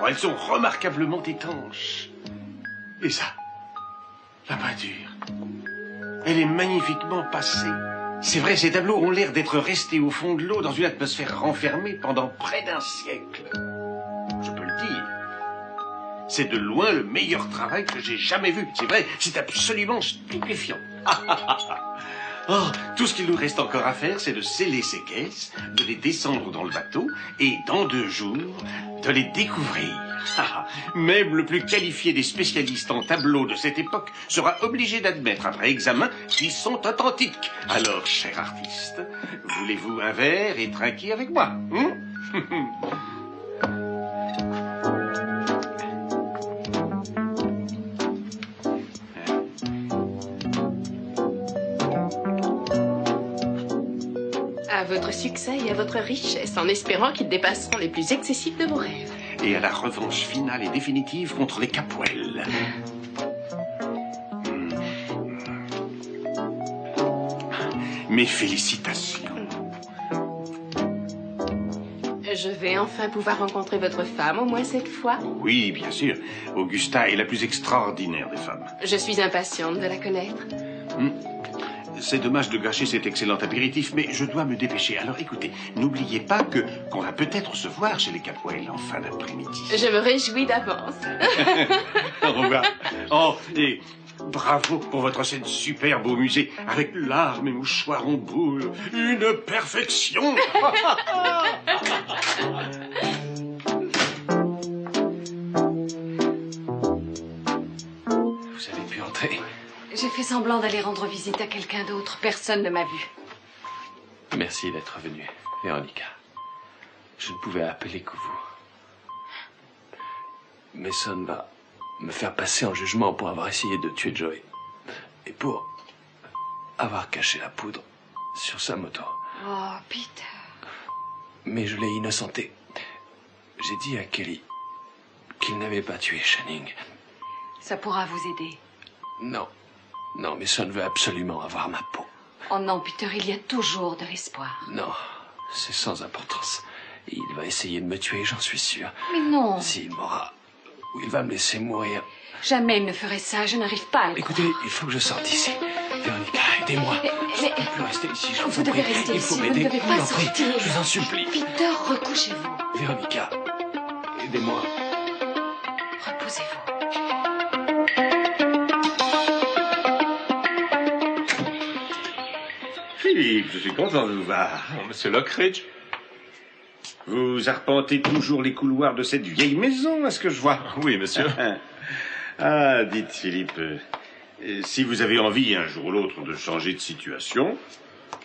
Elles sont remarquablement étanches. Et ça, la peinture, elle est magnifiquement passée. C'est vrai, ces tableaux ont l'air d'être restés au fond de l'eau dans une atmosphère renfermée pendant près d'un siècle. Je peux le dire. C'est de loin le meilleur travail que j'ai jamais vu. C'est vrai, c'est absolument stupéfiant. Tout ce qu'il nous reste encore à faire, c'est de sceller ces caisses, de les descendre dans le bateau et, dans 2 jours, de les découvrir. Même le plus qualifié des spécialistes en tableaux de cette époque sera obligé d'admettre après examen qu'ils sont authentiques. Alors, cher artiste, voulez-vous un verre et trinquer avec moi, À votre succès et à votre richesse, en espérant qu'ils dépasseront les plus excessifs de vos rêves. Et à la revanche finale et définitive contre les Capwell. Mes félicitations. Je vais enfin pouvoir rencontrer votre femme, au moins cette fois. Oui, bien sûr. Augusta est la plus extraordinaire des femmes. Je suis impatiente de la connaître. C'est dommage de gâcher cet excellent apéritif, mais je dois me dépêcher. Alors écoutez, n'oubliez pas qu'on va peut-être se voir chez les Capwell en fin d'après-midi. Je me réjouis d'avance. Au revoir. Et bravo pour votre scène superbe au musée, avec larmes et mouchoirs en boule. Une perfection. Vous avez pu entrer. J'ai fait semblant d'aller rendre visite à quelqu'un d'autre. Personne ne m'a vu. Merci d'être venue, Véronica. Je ne pouvais appeler que vous. Mason va me faire passer en jugement pour avoir essayé de tuer Joey. Et pour avoir caché la poudre sur sa moto. Oh, Peter. Mais je l'ai innocenté. J'ai dit à Kelly qu'il n'avait pas tué Channing. Ça pourra vous aider. Non. Non, Mason veut absolument avoir ma peau. Oh non, Peter, il y a toujours de l'espoir. Non, c'est sans importance. Il va essayer de me tuer, j'en suis sûr. Mais non. S'il m'aura... ou il va me laisser mourir. Jamais il ne ferait ça, je n'arrive pas à le Écoutez, il faut que je sorte d'ici. Véronica, aidez-moi. Mais... Je ne peux plus rester ici, je vous devez rester il ici, faut vous m'aider. ne devez pas sortir. Je vous en supplie. Peter, recouchez-vous. Véronica, aidez-moi. Reposez-vous. Philippe, je suis content de vous voir. Monsieur Lockridge? Vous arpentez toujours les couloirs de cette vieille maison, à ce que je vois. Oui, monsieur. Dites, Philippe, si vous avez envie un jour ou l'autre de changer de situation,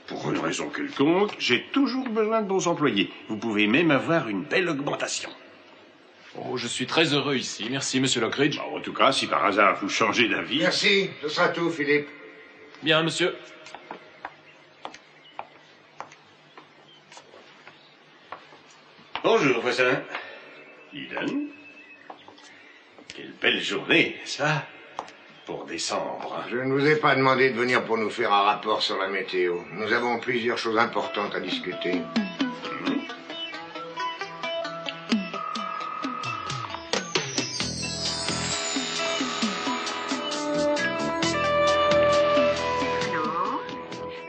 pour une raison quelconque, j'ai toujours besoin de bons employés. Vous pouvez même avoir une belle augmentation. Oh, je suis très heureux ici. Merci, monsieur Lockridge. En tout cas, si par hasard vous changez d'avis... Merci, ce sera tout, Philippe. Bien, monsieur. Bonjour, voisin. Eden. Quelle belle journée, n'est-ce pas? Pour décembre. Je ne vous ai pas demandé de venir pour nous faire un rapport sur la météo. Nous avons plusieurs choses importantes à discuter.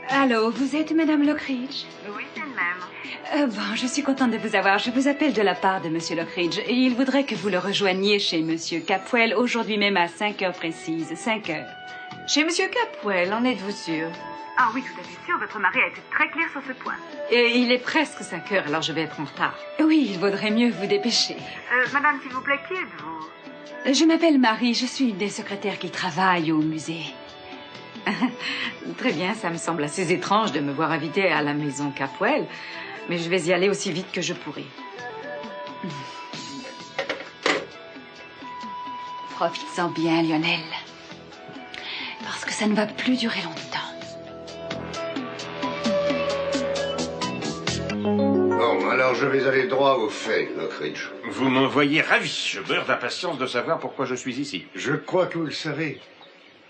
Allô, vous êtes Madame Lockridge? Oui, c'est le même. Bon, je suis contente de vous avoir. Je vous appelle de la part de Monsieur Lockridge et il voudrait que vous le rejoigniez chez Monsieur Capwell aujourd'hui même à 5 heures précises. 5 heures. Chez Monsieur Capwell, en êtes-vous sûr? Ah oui, tout à fait sûr. Votre mari a été très clair sur ce point. Et il est presque 5 heures, alors je vais être en retard. Oui, il vaudrait mieux vous dépêcher. Madame, s'il vous plaît, qui êtes-vous? Je m'appelle Marie, je suis une des secrétaires qui travaille au musée. Très bien, ça me semble assez étrange de me voir invitée à la maison Capwell, mais je vais y aller aussi vite que je pourrai. Profites-en bien, Lionel. Parce que ça ne va plus durer longtemps. Bon, alors je vais aller droit au fait, Lockridge. Vous m'en voyez ravi. Je meurs d'impatience de savoir pourquoi je suis ici. Je crois que vous le savez.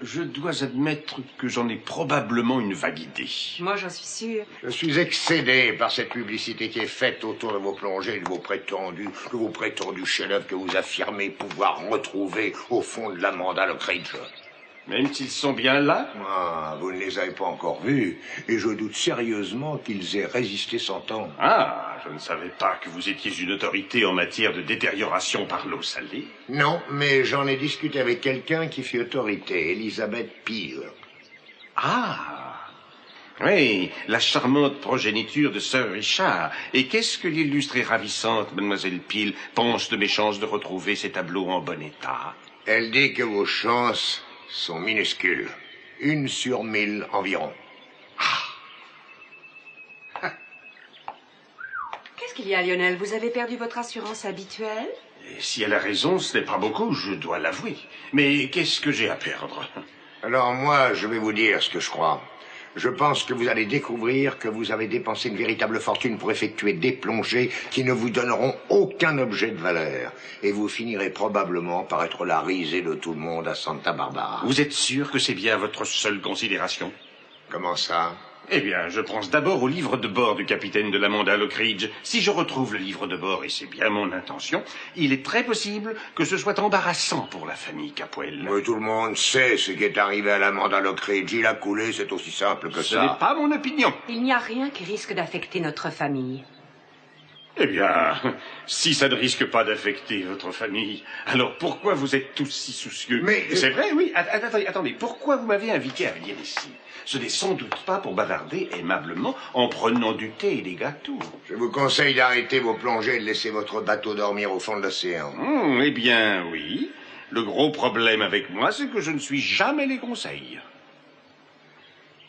Je dois admettre que j'en ai probablement une vague idée. Moi, j'en suis sûre. Je suis excédé par cette publicité qui est faite autour de vos plongées, de vos prétendus chefs-d'œuvre que vous affirmez pouvoir retrouver au fond de l'Amanda Lockridge. Même s'ils sont bien là? Ah, vous ne les avez pas encore vus, et je doute sérieusement qu'ils aient résisté 100 ans. Ah, je ne savais pas que vous étiez une autorité en matière de détérioration par l'eau salée. Non, mais j'en ai discuté avec quelqu'un qui fit autorité, Elisabeth Peel. Ah, oui, la charmante progéniture de Sir Richard. Et qu'est-ce que l'illustre et ravissante Mademoiselle Peel pense de mes chances de retrouver ces tableaux en bon état? Elle dit que vos chances sont minuscules. 1 sur 1000 environ. Qu'est-ce qu'il y a, Lionel? Vous avez perdu votre assurance habituelle? Et si elle a raison, ce n'est pas beaucoup, je dois l'avouer. Mais qu'est-ce que j'ai à perdre? Alors moi, je vais vous dire ce que je crois. Je pense que vous allez découvrir que vous avez dépensé une véritable fortune pour effectuer des plongées qui ne vous donneront aucun objet de valeur. Et vous finirez probablement par être la risée de tout le monde à Santa Barbara. Vous êtes sûr que c'est bien votre seule considération? Comment ça? Eh bien, je pense d'abord au livre de bord du capitaine de l'Amanda Lockridge. Si je retrouve le livre de bord, et c'est bien mon intention, il est très possible que ce soit embarrassant pour la famille Capwell. Mais tout le monde sait ce qui est arrivé à l'Amanda Lockridge. Il a coulé, c'est aussi simple que ça. Ce n'est pas mon opinion. Il n'y a rien qui risque d'affecter notre famille. Eh bien, si ça ne risque pas d'affecter votre famille, alors pourquoi vous êtes tous si soucieux? Mais c'est vrai, oui. Attendez, pourquoi vous m'avez invité à venir ici? Ce n'est sans doute pas pour bavarder aimablement en prenant du thé et des gâteaux. Je vous conseille d'arrêter vos plongées et de laisser votre bateau dormir au fond de l'océan. Eh bien, oui. Le gros problème avec moi, c'est que je ne suis jamais les conseils.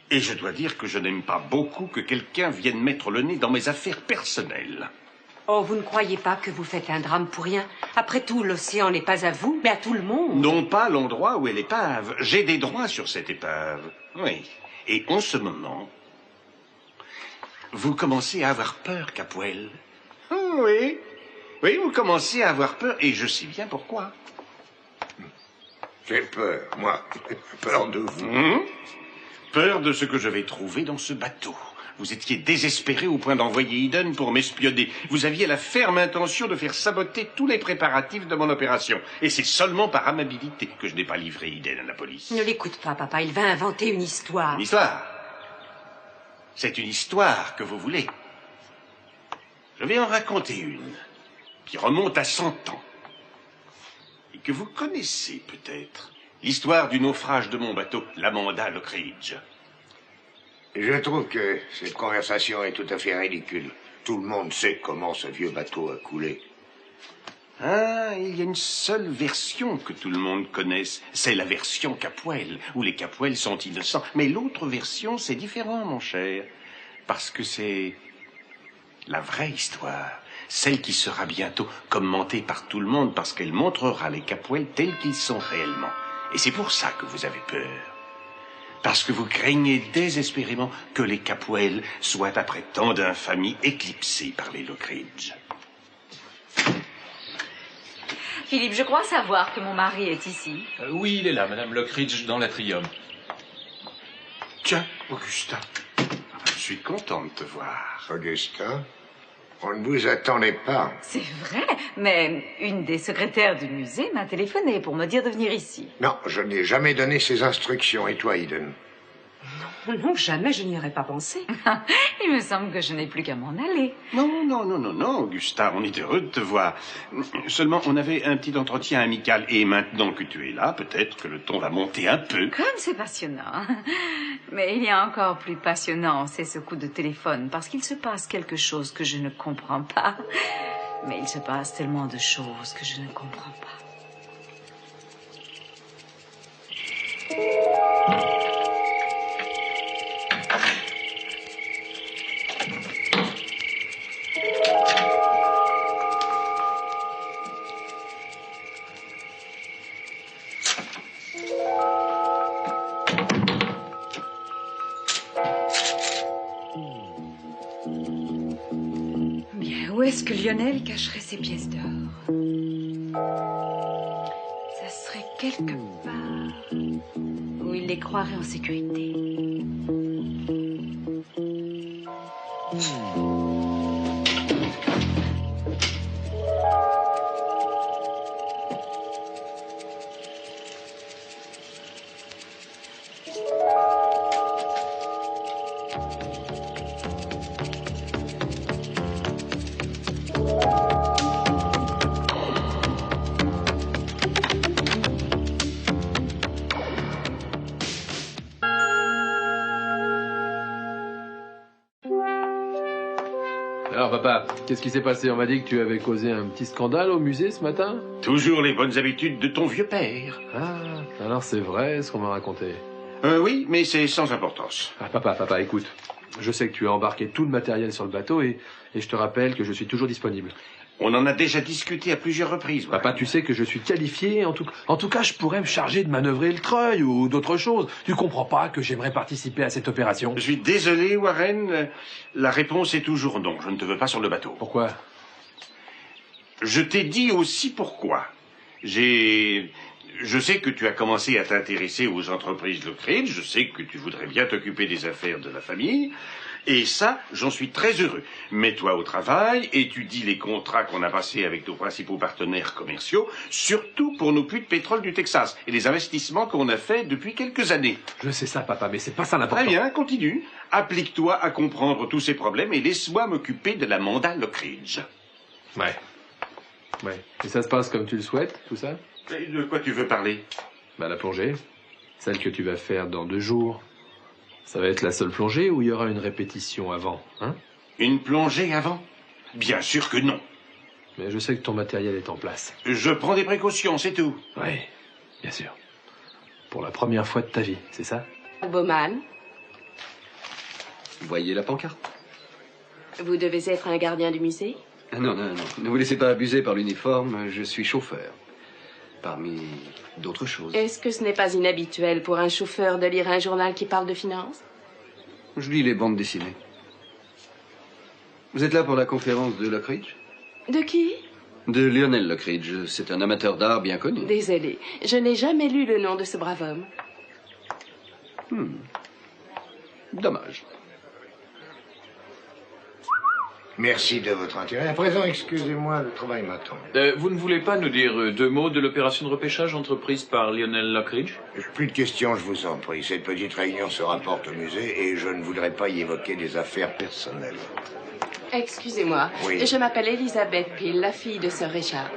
Et je dois dire que je n'aime pas beaucoup que quelqu'un vienne mettre le nez dans mes affaires personnelles. Oh, vous ne croyez pas que vous faites un drame pour rien? Après tout, l'océan n'est pas à vous, mais à tout le monde. Non pas l'endroit où est l'épave. J'ai des droits sur cette épave. Oui. Et en ce moment, vous commencez à avoir peur, Capwell. Oui. Oui, vous commencez à avoir peur, et je sais bien pourquoi. J'ai peur, moi. Peur de vous. Peur de ce que je vais trouver dans ce bateau. Vous étiez désespéré au point d'envoyer Eden pour m'espionner. Vous aviez la ferme intention de faire saboter tous les préparatifs de mon opération. Et c'est seulement par amabilité que je n'ai pas livré Eden à la police. Ne l'écoute pas, papa. Il va inventer une histoire. Une histoire? C'est une histoire que vous voulez. Je vais en raconter une qui remonte à 100 ans. Et que vous connaissez peut-être. L'histoire du naufrage de mon bateau, l'Amanda Lockridge. Je trouve que cette conversation est tout à fait ridicule. Tout le monde sait comment ce vieux bateau a coulé. Ah, il y a une seule version que tout le monde connaisse. C'est la version Capwell, où les Capwell sont innocents. Mais l'autre version, c'est différent, mon cher. Parce que c'est la vraie histoire. Celle qui sera bientôt commentée par tout le monde, parce qu'elle montrera les Capwell tels qu'ils sont réellement. Et c'est pour ça que vous avez peur. Parce que vous craignez désespérément que les Capwell soient, après tant d'infamie, éclipsés par les Lockridge. Philippe, je crois savoir que mon mari est ici. Oui, il est là, Madame Lockridge, dans l'atrium. Tiens, Augustin, je suis content de te voir. Augustin, on ne vous attendait pas. C'est vrai, mais une des secrétaires du musée m'a téléphoné pour me dire de venir ici. Non, je n'ai jamais donné ces instructions. Et toi, Eden? Non, jamais, je n'y aurais pas pensé. Il me semble que je n'ai plus qu'à m'en aller. Non, Augustin, on est heureux de te voir. Seulement, on avait un petit entretien amical, et maintenant que tu es là, peut-être que le ton va monter un peu. Comme c'est passionnant. Mais il y a encore plus passionnant, c'est ce coup de téléphone, parce qu'il se passe quelque chose que je ne comprends pas. Mais il se passe tellement de choses que je ne comprends pas. Bien, où est-ce que Lionel cacherait ses pièces d'or? Ça serait quelque part où il les croirait en sécurité. Alors, papa, qu'est-ce qui s'est passé? On m'a dit que tu avais causé un petit scandale au musée ce matin. Toujours les bonnes habitudes de ton vieux père. Ah, alors c'est vrai ce qu'on m'a raconté. Oui, mais c'est sans importance. Ah, papa, écoute. Je sais que tu as embarqué tout le matériel sur le bateau et je te rappelle que je suis toujours disponible. On en a déjà discuté à plusieurs reprises. Papa, tu sais que je suis qualifié. En tout cas, je pourrais me charger de manœuvrer le treuil ou d'autres choses. Tu comprends pas que j'aimerais participer à cette opération? Je suis désolé, Warren. La réponse est toujours non. Je ne te veux pas sur le bateau. Pourquoi? Je t'ai dit aussi pourquoi. Je sais que tu as commencé à t'intéresser aux entreprises Lockridge. Je sais que tu voudrais bien t'occuper des affaires de la famille. Et ça, j'en suis très heureux. Mets-toi au travail, étudie les contrats qu'on a passés avec nos principaux partenaires commerciaux, surtout pour nos puits de pétrole du Texas et les investissements qu'on a faits depuis quelques années. Je sais ça, papa, mais c'est pas ça l'important. Très bien, continue. Applique-toi à comprendre tous ces problèmes et laisse-moi m'occuper de la mandat Lockridge. Ouais. Et ça se passe comme tu le souhaites, tout ça? Et de quoi tu veux parler? La plongée. Celle que tu vas faire dans 2 jours. Ça va être la seule plongée ou il y aura une répétition avant, hein? Une plongée avant? Bien sûr que non. Mais je sais que ton matériel est en place. Je prends des précautions, c'est tout. Oui, bien sûr. Pour la première fois de ta vie, c'est ça? Bowman, Voyez la pancarte. vous devez être un gardien du musée? Non. Ne vous laissez pas abuser par l'uniforme. Je suis chauffeur. Parmi d'autres choses. Est-ce que ce n'est pas inhabituel pour un chauffeur de lire un journal qui parle de finances? Je lis les bandes dessinées. Vous êtes là pour la conférence de Lockridge? De qui? De Lionel Lockridge. C'est un amateur d'art bien connu. Désolée, je n'ai jamais lu le nom de ce brave homme. Dommage. Merci de votre intérêt. À présent, excusez-moi, le travail m'attend. Vous ne voulez pas nous dire 2 mots de l'opération de repêchage entreprise par Lionel Lockridge? Plus de questions, je vous en prie. Cette petite réunion se rapporte au musée et je ne voudrais pas y évoquer des affaires personnelles. Excusez-moi, Oui. je m'appelle Elizabeth Peel, la fille de Sir Richard.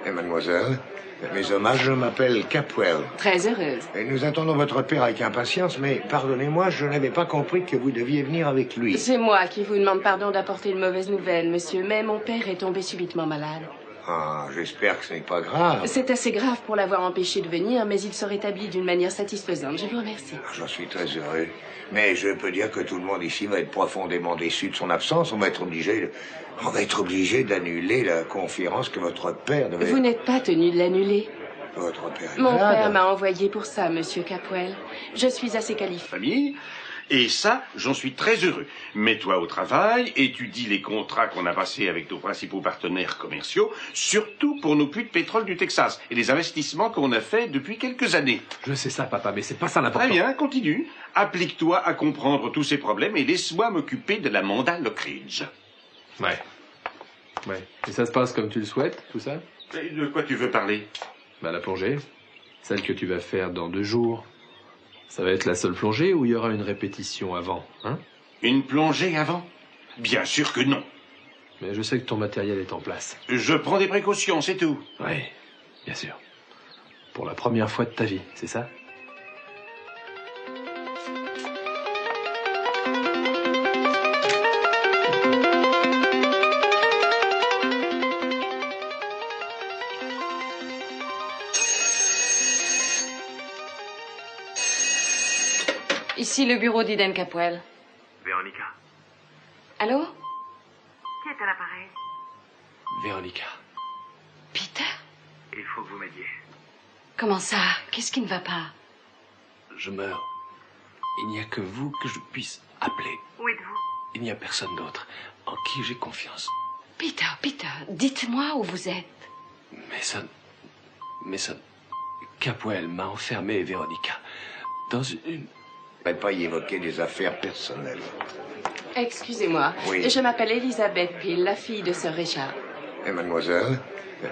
Et mademoiselle, mes hommages, je m'appelle Capwell. Très heureuse. Et nous attendons votre père avec impatience, mais pardonnez-moi, je n'avais pas compris que vous deviez venir avec lui. C'est moi qui vous demande pardon d'apporter une mauvaise nouvelle, monsieur, mais mon père est tombé subitement malade. Ah, j'espère que ce n'est pas grave. C'est assez grave pour l'avoir empêché de venir, mais il se rétablit d'une manière satisfaisante. Je vous remercie. J'en suis très heureux. Mais je peux dire que tout le monde ici va être profondément déçu de son absence. On va être obligé d'annuler la conférence que votre père devait... Vous n'êtes pas tenu de l'annuler. Votre père est Mon malade. père m'a envoyé pour ça, monsieur Capwell. Je suis assez qualifiée. Famille, Et ça, j'en suis très heureux. Mets-toi au travail, étudie les contrats qu'on a passés avec nos principaux partenaires commerciaux, surtout pour nos puits de pétrole du Texas et les investissements qu'on a faits depuis quelques années. Je sais ça, papa, mais c'est pas ça l'important. Très bien, continue. Applique-toi à comprendre tous ces problèmes et laisse-moi m'occuper de l'Amanda Lockridge. Ouais. Ouais. Et ça se passe comme tu le souhaites, tout ça? Et de quoi tu veux parler? Bah, la plongée. Celle que tu vas faire dans 2 jours. Ça va être la seule plongée ou il y aura une répétition avant, hein? Une plongée avant? Bien sûr que non. Mais je sais que ton matériel est en place. Je prends des précautions, c'est tout. Oui, bien sûr. Pour la première fois de ta vie, c'est ça? Ici le bureau d'Eden Capwell. Véronica. Allô? Qui est à l'appareil? Véronica. Peter? Il faut que vous m'aidiez. Comment ça? Qu'est-ce qui ne va pas? Je meurs. Il n'y a que vous que je puisse appeler. Où êtes-vous? Il n'y a personne d'autre en qui j'ai confiance. Peter, dites-moi où vous êtes. Mason Capwell m'a enfermé, Véronica, dans une... Ne pas y évoquer des affaires personnelles. Excusez-moi, Oui. je m'appelle Elizabeth Peel, la fille de Sir Richard. Et mademoiselle,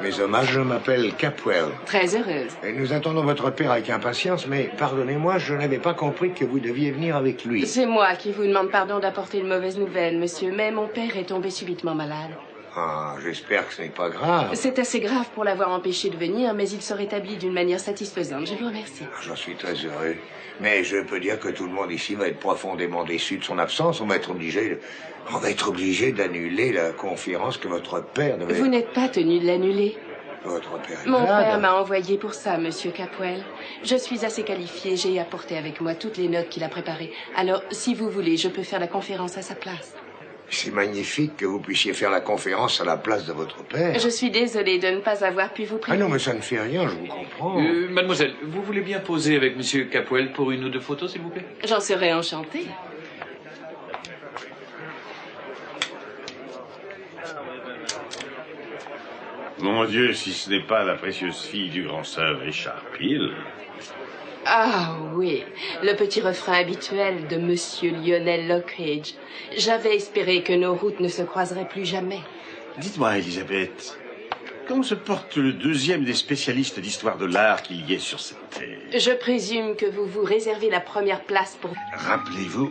mes hommages, je m'appelle Capwell. Très heureuse. Et nous attendons votre père avec impatience, mais pardonnez-moi, je n'avais pas compris que vous deviez venir avec lui. C'est moi qui vous demande pardon d'apporter une mauvaise nouvelle, monsieur, mais mon père est tombé subitement malade. Ah, j'espère que ce n'est pas grave. C'est assez grave pour l'avoir empêché de venir, mais il se rétablit d'une manière satisfaisante. Je vous remercie. J'en suis très heureux. Mais je peux dire que tout le monde ici va être profondément déçu de son absence. On va être obligé d'annuler la conférence que votre père devait... Vous n'êtes pas tenu de l'annuler. Votre père est Mon malade. père m'a envoyé pour ça, monsieur Capwell. Je suis assez qualifiée, j'ai apporté avec moi toutes les notes qu'il a préparées. Alors, si vous voulez, je peux faire la conférence à sa place. C'est magnifique que vous puissiez faire la conférence à la place de votre père. Je suis désolée de ne pas avoir pu vous Ah prévenir. non, mais ça ne fait rien, je vous comprends. Mademoiselle, vous voulez bien poser avec Monsieur Capwell pour 1 ou 2 photos, s'il vous plaît? J'en serais enchantée. Mon Dieu, si ce n'est pas la précieuse fille du grand sœur Richard Peel. Ah oui, le petit refrain habituel de Monsieur Lionel Lockridge. J'avais espéré que nos routes ne se croiseraient plus jamais. Dites-moi, Elisabeth, comment se porte le deuxième des spécialistes d'histoire de l'art qu'il y ait sur cette terre? Je présume que vous vous réservez la première place pour... Rappelez-vous,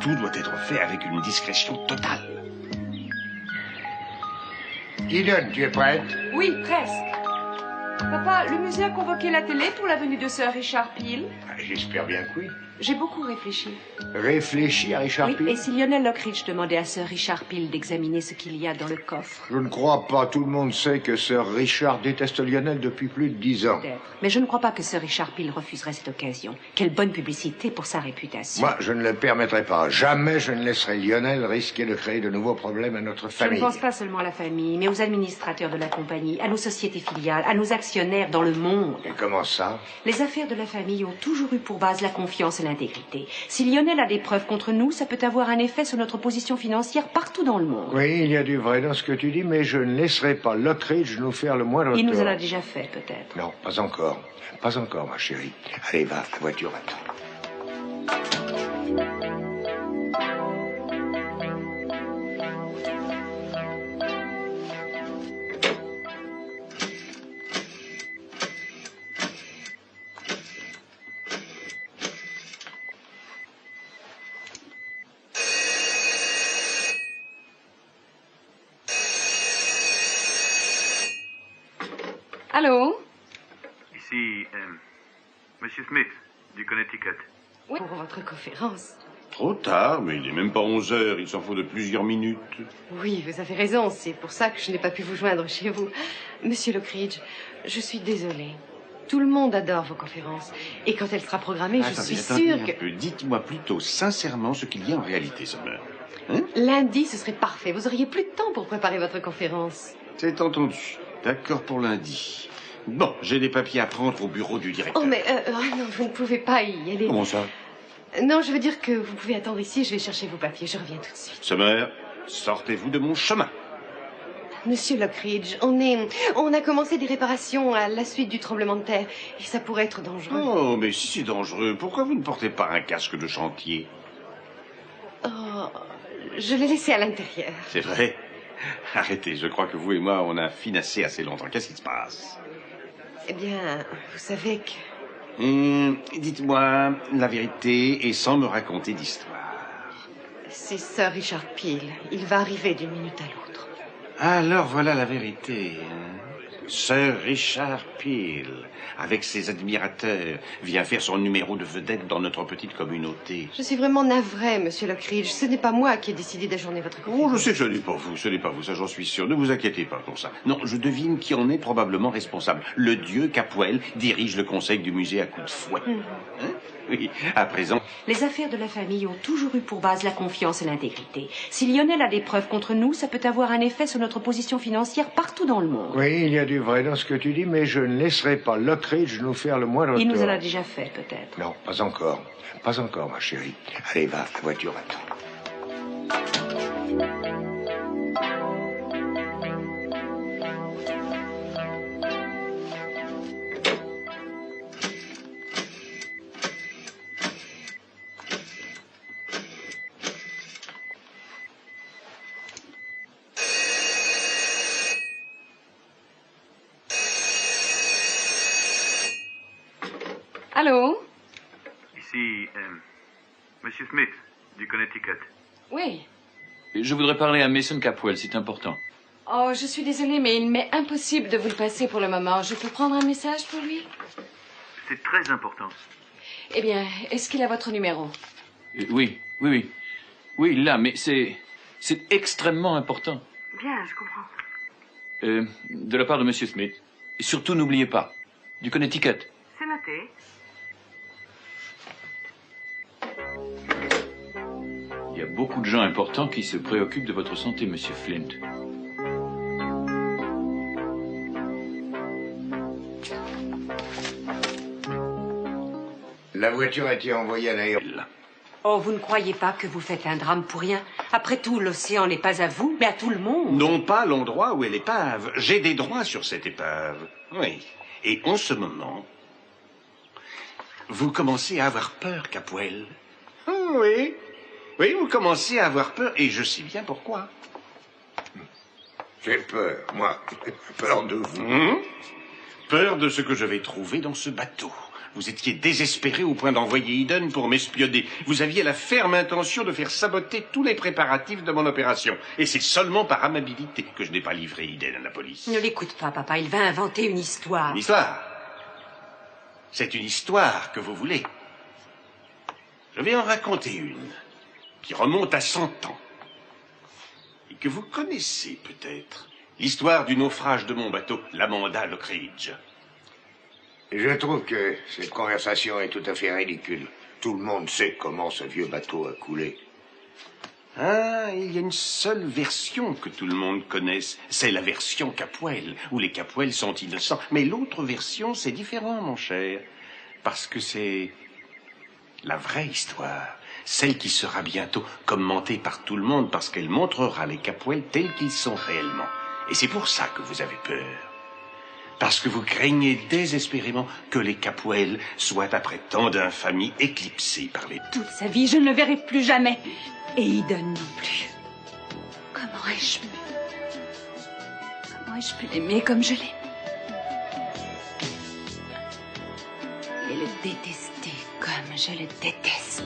tout doit être fait avec une discrétion totale. Eden, tu es prête? Oui, presque. Papa, le musée a convoqué la télé pour la venue de Sir Richard Peel. J'espère bien que oui. J'ai beaucoup réfléchi. Réfléchis à Richard Oui, Peel? et si Lionel Lockridge demandait à Sir Richard Peel d'examiner ce qu'il y a dans le coffre? Je ne crois pas. Tout le monde sait que Sir Richard déteste Lionel depuis plus de 10 ans. Peut-être. Mais je ne crois pas que Sir Richard Peel refuserait cette occasion. Quelle bonne publicité pour sa réputation. Moi, je ne le permettrai pas. Jamais je ne laisserai Lionel risquer de créer de nouveaux problèmes à notre Je ne famille. pense pas seulement à la famille, mais aux administrateurs de la compagnie, à nos sociétés filiales, à nos actionnaires dans le monde. Et comment ça? Les affaires de la famille ont toujours eu pour base la confiance et l'intégrité. Si Lionel a des preuves contre nous, ça peut avoir un effet sur notre position financière partout dans le monde. Oui, il y a du vrai dans ce que tu dis, mais je ne laisserai pas Lockridge nous faire le moindre Il nous en tort. a déjà fait, peut-être. Non, pas encore. Pas encore, ma chérie. Allez, va, la voiture attend. Allô? Ici, Monsieur Smith, du Connecticut. Oui. Pour votre conférence. Trop tard, mais il n'est même pas 11 heures, il s'en faut de plusieurs minutes. Oui, vous avez raison, c'est pour ça que je n'ai pas pu vous joindre chez vous. Monsieur Lockridge, je suis désolée. Tout le monde adore vos conférences. Et quand elle sera programmée, je suis sûre que... Dites-moi plutôt sincèrement ce qu'il y a en réalité, Summer. Hein? Lundi, ce serait parfait. Vous auriez plus de temps pour préparer votre conférence. C'est entendu. D'accord pour lundi. Bon, j'ai des papiers à prendre au bureau du directeur. Oh, mais non, vous ne pouvez pas y aller. Comment ça? Non, je veux dire que vous pouvez attendre ici, je vais chercher vos papiers, je reviens tout de suite. Summer, sortez-vous de mon chemin. Monsieur Lockridge, on a commencé des réparations à la suite du tremblement de terre, et ça pourrait être dangereux. Oh, mais si c'est dangereux, pourquoi vous ne portez pas un casque de chantier? Oh, je l'ai laissé à l'intérieur. C'est vrai? Arrêtez, je crois que vous et moi, on a finassé assez longtemps. Qu'est-ce qui se passe? Eh bien, vous savez que... Dites-moi la vérité et sans me raconter d'histoire. C'est Sir Richard Peel. Il va arriver d'une minute à l'autre. Alors voilà la vérité. Sir Richard Peel, avec ses admirateurs, vient faire son numéro de vedette dans notre petite communauté. Je suis vraiment navrée, monsieur Lockridge. Ce n'est pas moi qui ai décidé d'ajourner votre conférence. Oh, je sais que ce n'est pas vous, ça j'en suis sûr. Ne vous inquiétez pas pour ça. Non, je devine qui en est probablement responsable. Le dieu Capwell dirige le conseil du musée à coups de fouet. Hein? Oui, à présent... Les affaires de la famille ont toujours eu pour base la confiance et l'intégrité. Si Lionel a des preuves contre nous, ça peut avoir un effet sur notre position financière partout dans le monde. Oui, il y a du vrai dans ce que tu dis, mais je ne laisserai pas Lockridge nous faire le moindre tort. Il nous en a déjà fait, peut-être. Non, pas encore. Pas encore, ma chérie. Allez, va, la voiture attend. Allô? Ici, Monsieur Smith, du Connecticut. Oui. Je voudrais parler à Mason Capwell, c'est important. Oh, je suis désolée, mais il m'est impossible de vous le passer pour le moment. Je peux prendre un message pour lui? C'est très important. Eh bien, est-ce qu'il a votre numéro? Oui. Oui, là, mais c'est extrêmement important. Bien, je comprends. De la part de Monsieur Smith. Et surtout, n'oubliez pas, du Connecticut. C'est noté. Il y a beaucoup de gens importants qui se préoccupent de votre santé, Monsieur Flint. La voiture a été envoyée à l'aéroport. Oh, vous ne croyez pas que vous faites un drame pour rien? Après tout, l'océan n'est pas à vous, mais à tout le monde. Non pas l'endroit où est l'épave. J'ai des droits sur cette épave. Oui. Et en ce moment, vous commencez à avoir peur, Capwell. Oh, oui. Oui, vous commencez à avoir peur, et je sais bien pourquoi. J'ai peur, moi. Peur de vous. Peur de ce que je vais trouver dans ce bateau. Vous étiez désespéré au point d'envoyer Eden pour m'espionner. Vous aviez la ferme intention de faire saboter tous les préparatifs de mon opération. Et c'est seulement par amabilité que je n'ai pas livré Eden à la police. Ne l'écoute pas, papa. Il va inventer une histoire. Une histoire? C'est une histoire que vous voulez. Je vais en raconter une qui remonte à 100 ans et que vous connaissez peut-être. L'histoire du naufrage de mon bateau, l'Amanda Lockridge. Je trouve que cette conversation est tout à fait ridicule. Tout le monde sait comment ce vieux bateau a coulé. Ah, il y a une seule version que tout le monde connaisse. C'est la version Capwell, où les Capwell sont innocents. Mais l'autre version, c'est différent, mon cher. Parce que c'est la vraie histoire. Celle qui sera bientôt commentée par tout le monde, parce qu'elle montrera les Capwell tels qu'ils sont réellement. Et c'est pour ça que vous avez peur. Parce que vous craignez désespérément que les Capwell soient, après tant d'infamies, éclipsés par les... Toute sa vie, je ne le verrai plus jamais. Et Eden non plus. Comment ai-je pu l'aimer comme je l'aime? Et le détester comme je le déteste.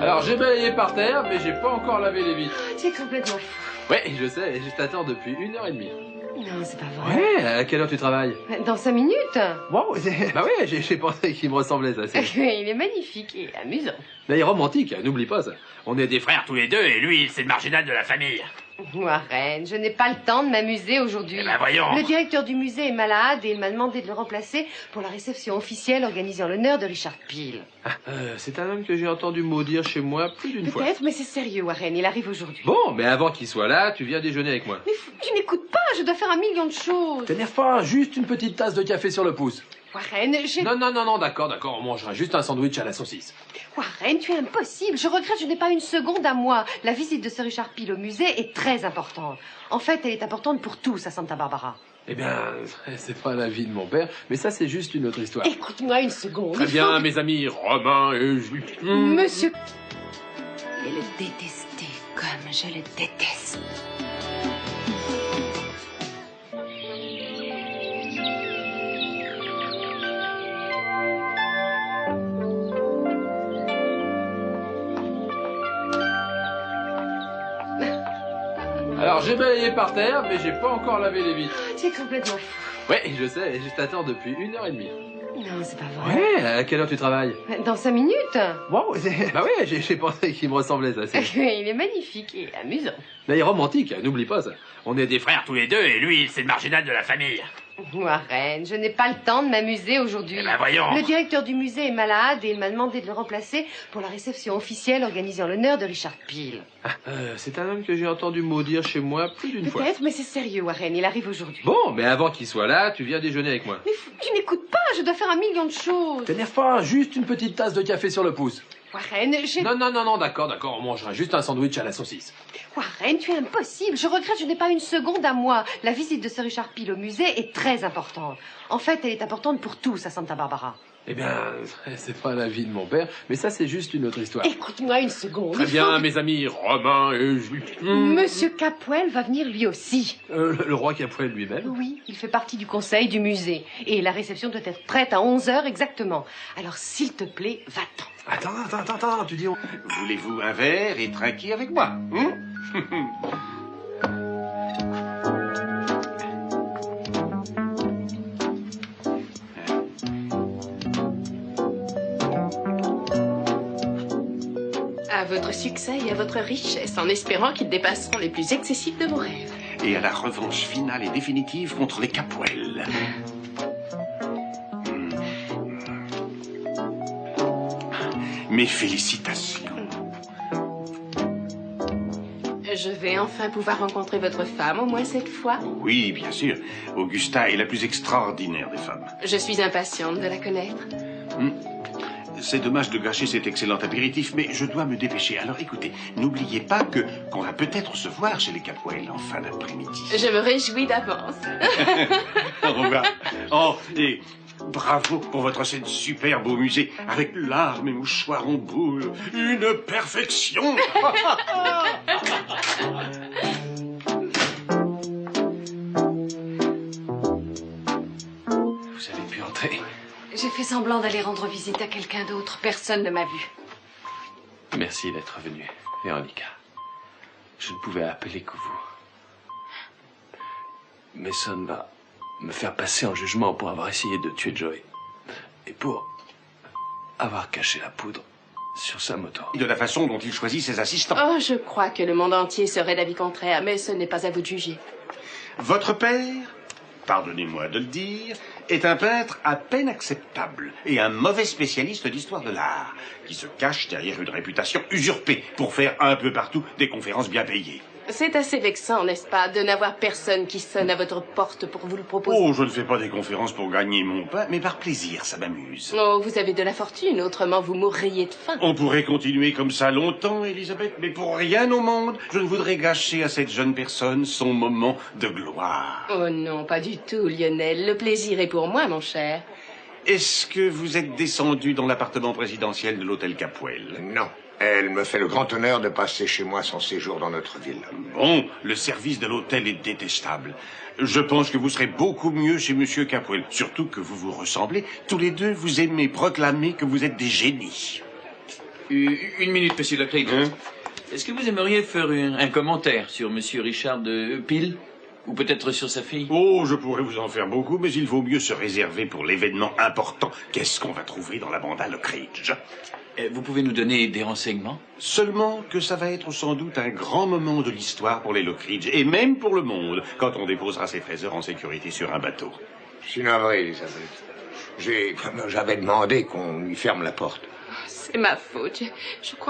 Alors, j'ai balayé par terre, mais j'ai pas encore lavé les vitres. Tu es complètement fou. Ouais, je sais, je t'attends depuis 1h30. Non, c'est pas vrai. Ouais, à quelle heure tu travailles? Dans 5 minutes. Bon, bah ouais, j'ai pensé qu'il me ressemblait, ça. Il est magnifique et amusant. Mais il est romantique, n'oublie pas ça. On est des frères tous les deux et lui, c'est le marginal de la famille. Warren, je n'ai pas le temps de m'amuser aujourd'hui. Eh ben voyons. Le directeur du musée est malade et il m'a demandé de le remplacer pour la réception officielle organisée en l'honneur de Richard Peel. C'est un homme que j'ai entendu maudire chez moi plus d'une fois. Peut-être, mais c'est sérieux, Warren, il arrive aujourd'hui. Bon, mais avant qu'il soit là, tu viens déjeuner avec moi. Mais tu n'écoutes pas, je dois faire 1 million de choses. T'énerve pas, juste une petite tasse de café sur le pouce. Warren, j'ai... Non, d'accord, on mangera juste un sandwich à la saucisse. Warren, tu es impossible. Je regrette, je n'ai pas une seconde à moi. La visite de Sir Richard Peel au musée est très importante. En fait, elle est importante pour tous à Santa Barbara. Eh bien, c'est pas la vie de mon père, mais ça, c'est juste une autre histoire. Écoute-moi une seconde. Très bien, mes amis, Romain et Jules. Monsieur... Et le détester comme je le déteste. Alors, j'ai balayé par terre, mais j'ai pas encore lavé les vitres. Tu es complètement fou. Ouais, je sais, je t'attends depuis 1h30. Non, c'est pas vrai. Ouais, à quelle heure tu travailles? Dans 5 minutes. Wow, bah ouais, j'ai pensé qu'il me ressemblait, ça. Il est magnifique et amusant. Mais il est romantique, n'oublie pas ça. On est des frères tous les deux et lui, c'est le marginal de la famille. Warren, je n'ai pas le temps de m'amuser aujourd'hui. Eh ben voyons. Le directeur du musée est malade et il m'a demandé de le remplacer pour la réception officielle organisée en l'honneur de Richard Peel. C'est un homme que j'ai entendu maudire chez moi plus d'une fois. Peut-être, mais c'est sérieux, Warren, il arrive aujourd'hui. Bon, mais avant qu'il soit là, tu viens déjeuner avec moi. Mais tu n'écoutes pas, je dois faire 1 million de choses. T'énerve pas, juste une petite tasse de café sur le pouce. Warren, j'ai... Non, d'accord, on mangera juste un sandwich à la saucisse. Warren, tu es impossible. Je regrette, je n'ai pas une seconde à moi. La visite de Sir Richard Peel au musée est très importante. En fait, elle est importante pour tous à Santa Barbara. Eh bien, c'est pas la vie de mon père, mais ça, c'est juste une autre histoire. Écoute-moi une seconde. Très bien, mes amis, Romain et Jules. Monsieur Capwell va venir lui aussi. Le roi Capwell lui-même? Oui, il fait partie du conseil du musée. Et la réception doit être prête à 11h exactement. Alors, s'il te plaît, va-t'en. Attends, tu dis... Voulez-vous un verre et trinquer avec moi À votre succès et à votre richesse, en espérant qu'ils dépasseront les plus excessifs de vos rêves. Et à la revanche finale et définitive contre les Capwell. Mes félicitations. Je vais enfin pouvoir rencontrer votre femme, au moins cette fois. Oui, bien sûr. Augusta est la plus extraordinaire des femmes. Je suis impatiente de la connaître. C'est dommage de gâcher cet excellent apéritif, mais je dois me dépêcher. Alors écoutez, n'oubliez pas qu'on va peut-être se voir chez les Capwell en fin d'après-midi. Je me réjouis d'avance. Au revoir. Oh, et bravo pour votre scène superbe au musée, avec larmes et mouchoirs en boule. Une perfection. Vous avez pu entrer. J'ai fait semblant d'aller rendre visite à quelqu'un d'autre. Personne ne m'a vu. Merci d'être venu, Véronica. Je ne pouvais appeler que vous. Mason va me faire passer en jugement pour avoir essayé de tuer Joey. Et pour avoir caché la poudre sur sa moto. De la façon dont il choisit ses assistants. Oh, je crois que le monde entier serait d'avis contraire, mais ce n'est pas à vous de juger. Votre père, pardonnez-moi de le dire, est un peintre à peine acceptable et un mauvais spécialiste d'histoire de l'art, qui se cache derrière une réputation usurpée pour faire un peu partout des conférences bien payées. C'est assez vexant, n'est-ce pas, de n'avoir personne qui sonne à votre porte pour vous le proposer. Oh, je ne fais pas des conférences pour gagner mon pain, mais par plaisir, ça m'amuse. Oh, vous avez de la fortune, autrement vous mourriez de faim. On pourrait continuer comme ça longtemps, Elisabeth, mais pour rien au monde, je ne voudrais gâcher à cette jeune personne son moment de gloire. Oh non, pas du tout, Lionel. Le plaisir est pour moi, mon cher. Est-ce que vous êtes descendu dans l'appartement présidentiel de l'hôtel Capwell? Non. Elle me fait le grand honneur de passer chez moi son séjour dans notre ville. Bon, le service de l'hôtel est détestable. Je pense que vous serez beaucoup mieux chez Monsieur Capwell. Surtout que vous vous ressemblez. Tous les deux, vous aimez proclamer que vous êtes des génies. Une minute, monsieur Lockridge. Est-ce que vous aimeriez faire un commentaire sur monsieur Richard de Peel? Ou peut-être sur sa fille? Oh, je pourrais vous en faire beaucoup, mais il vaut mieux se réserver pour l'événement important. Qu'est-ce qu'on va trouver dans la bande à Lockridge? Vous pouvez nous donner des renseignements? Seulement que ça va être sans doute un grand moment de l'histoire pour les Lockridge, et même pour le monde, quand on déposera ces trésors en sécurité sur un bateau. Je suis navré, Elisabeth. J'avais demandé qu'on lui ferme la porte. C'est ma faute. Je crois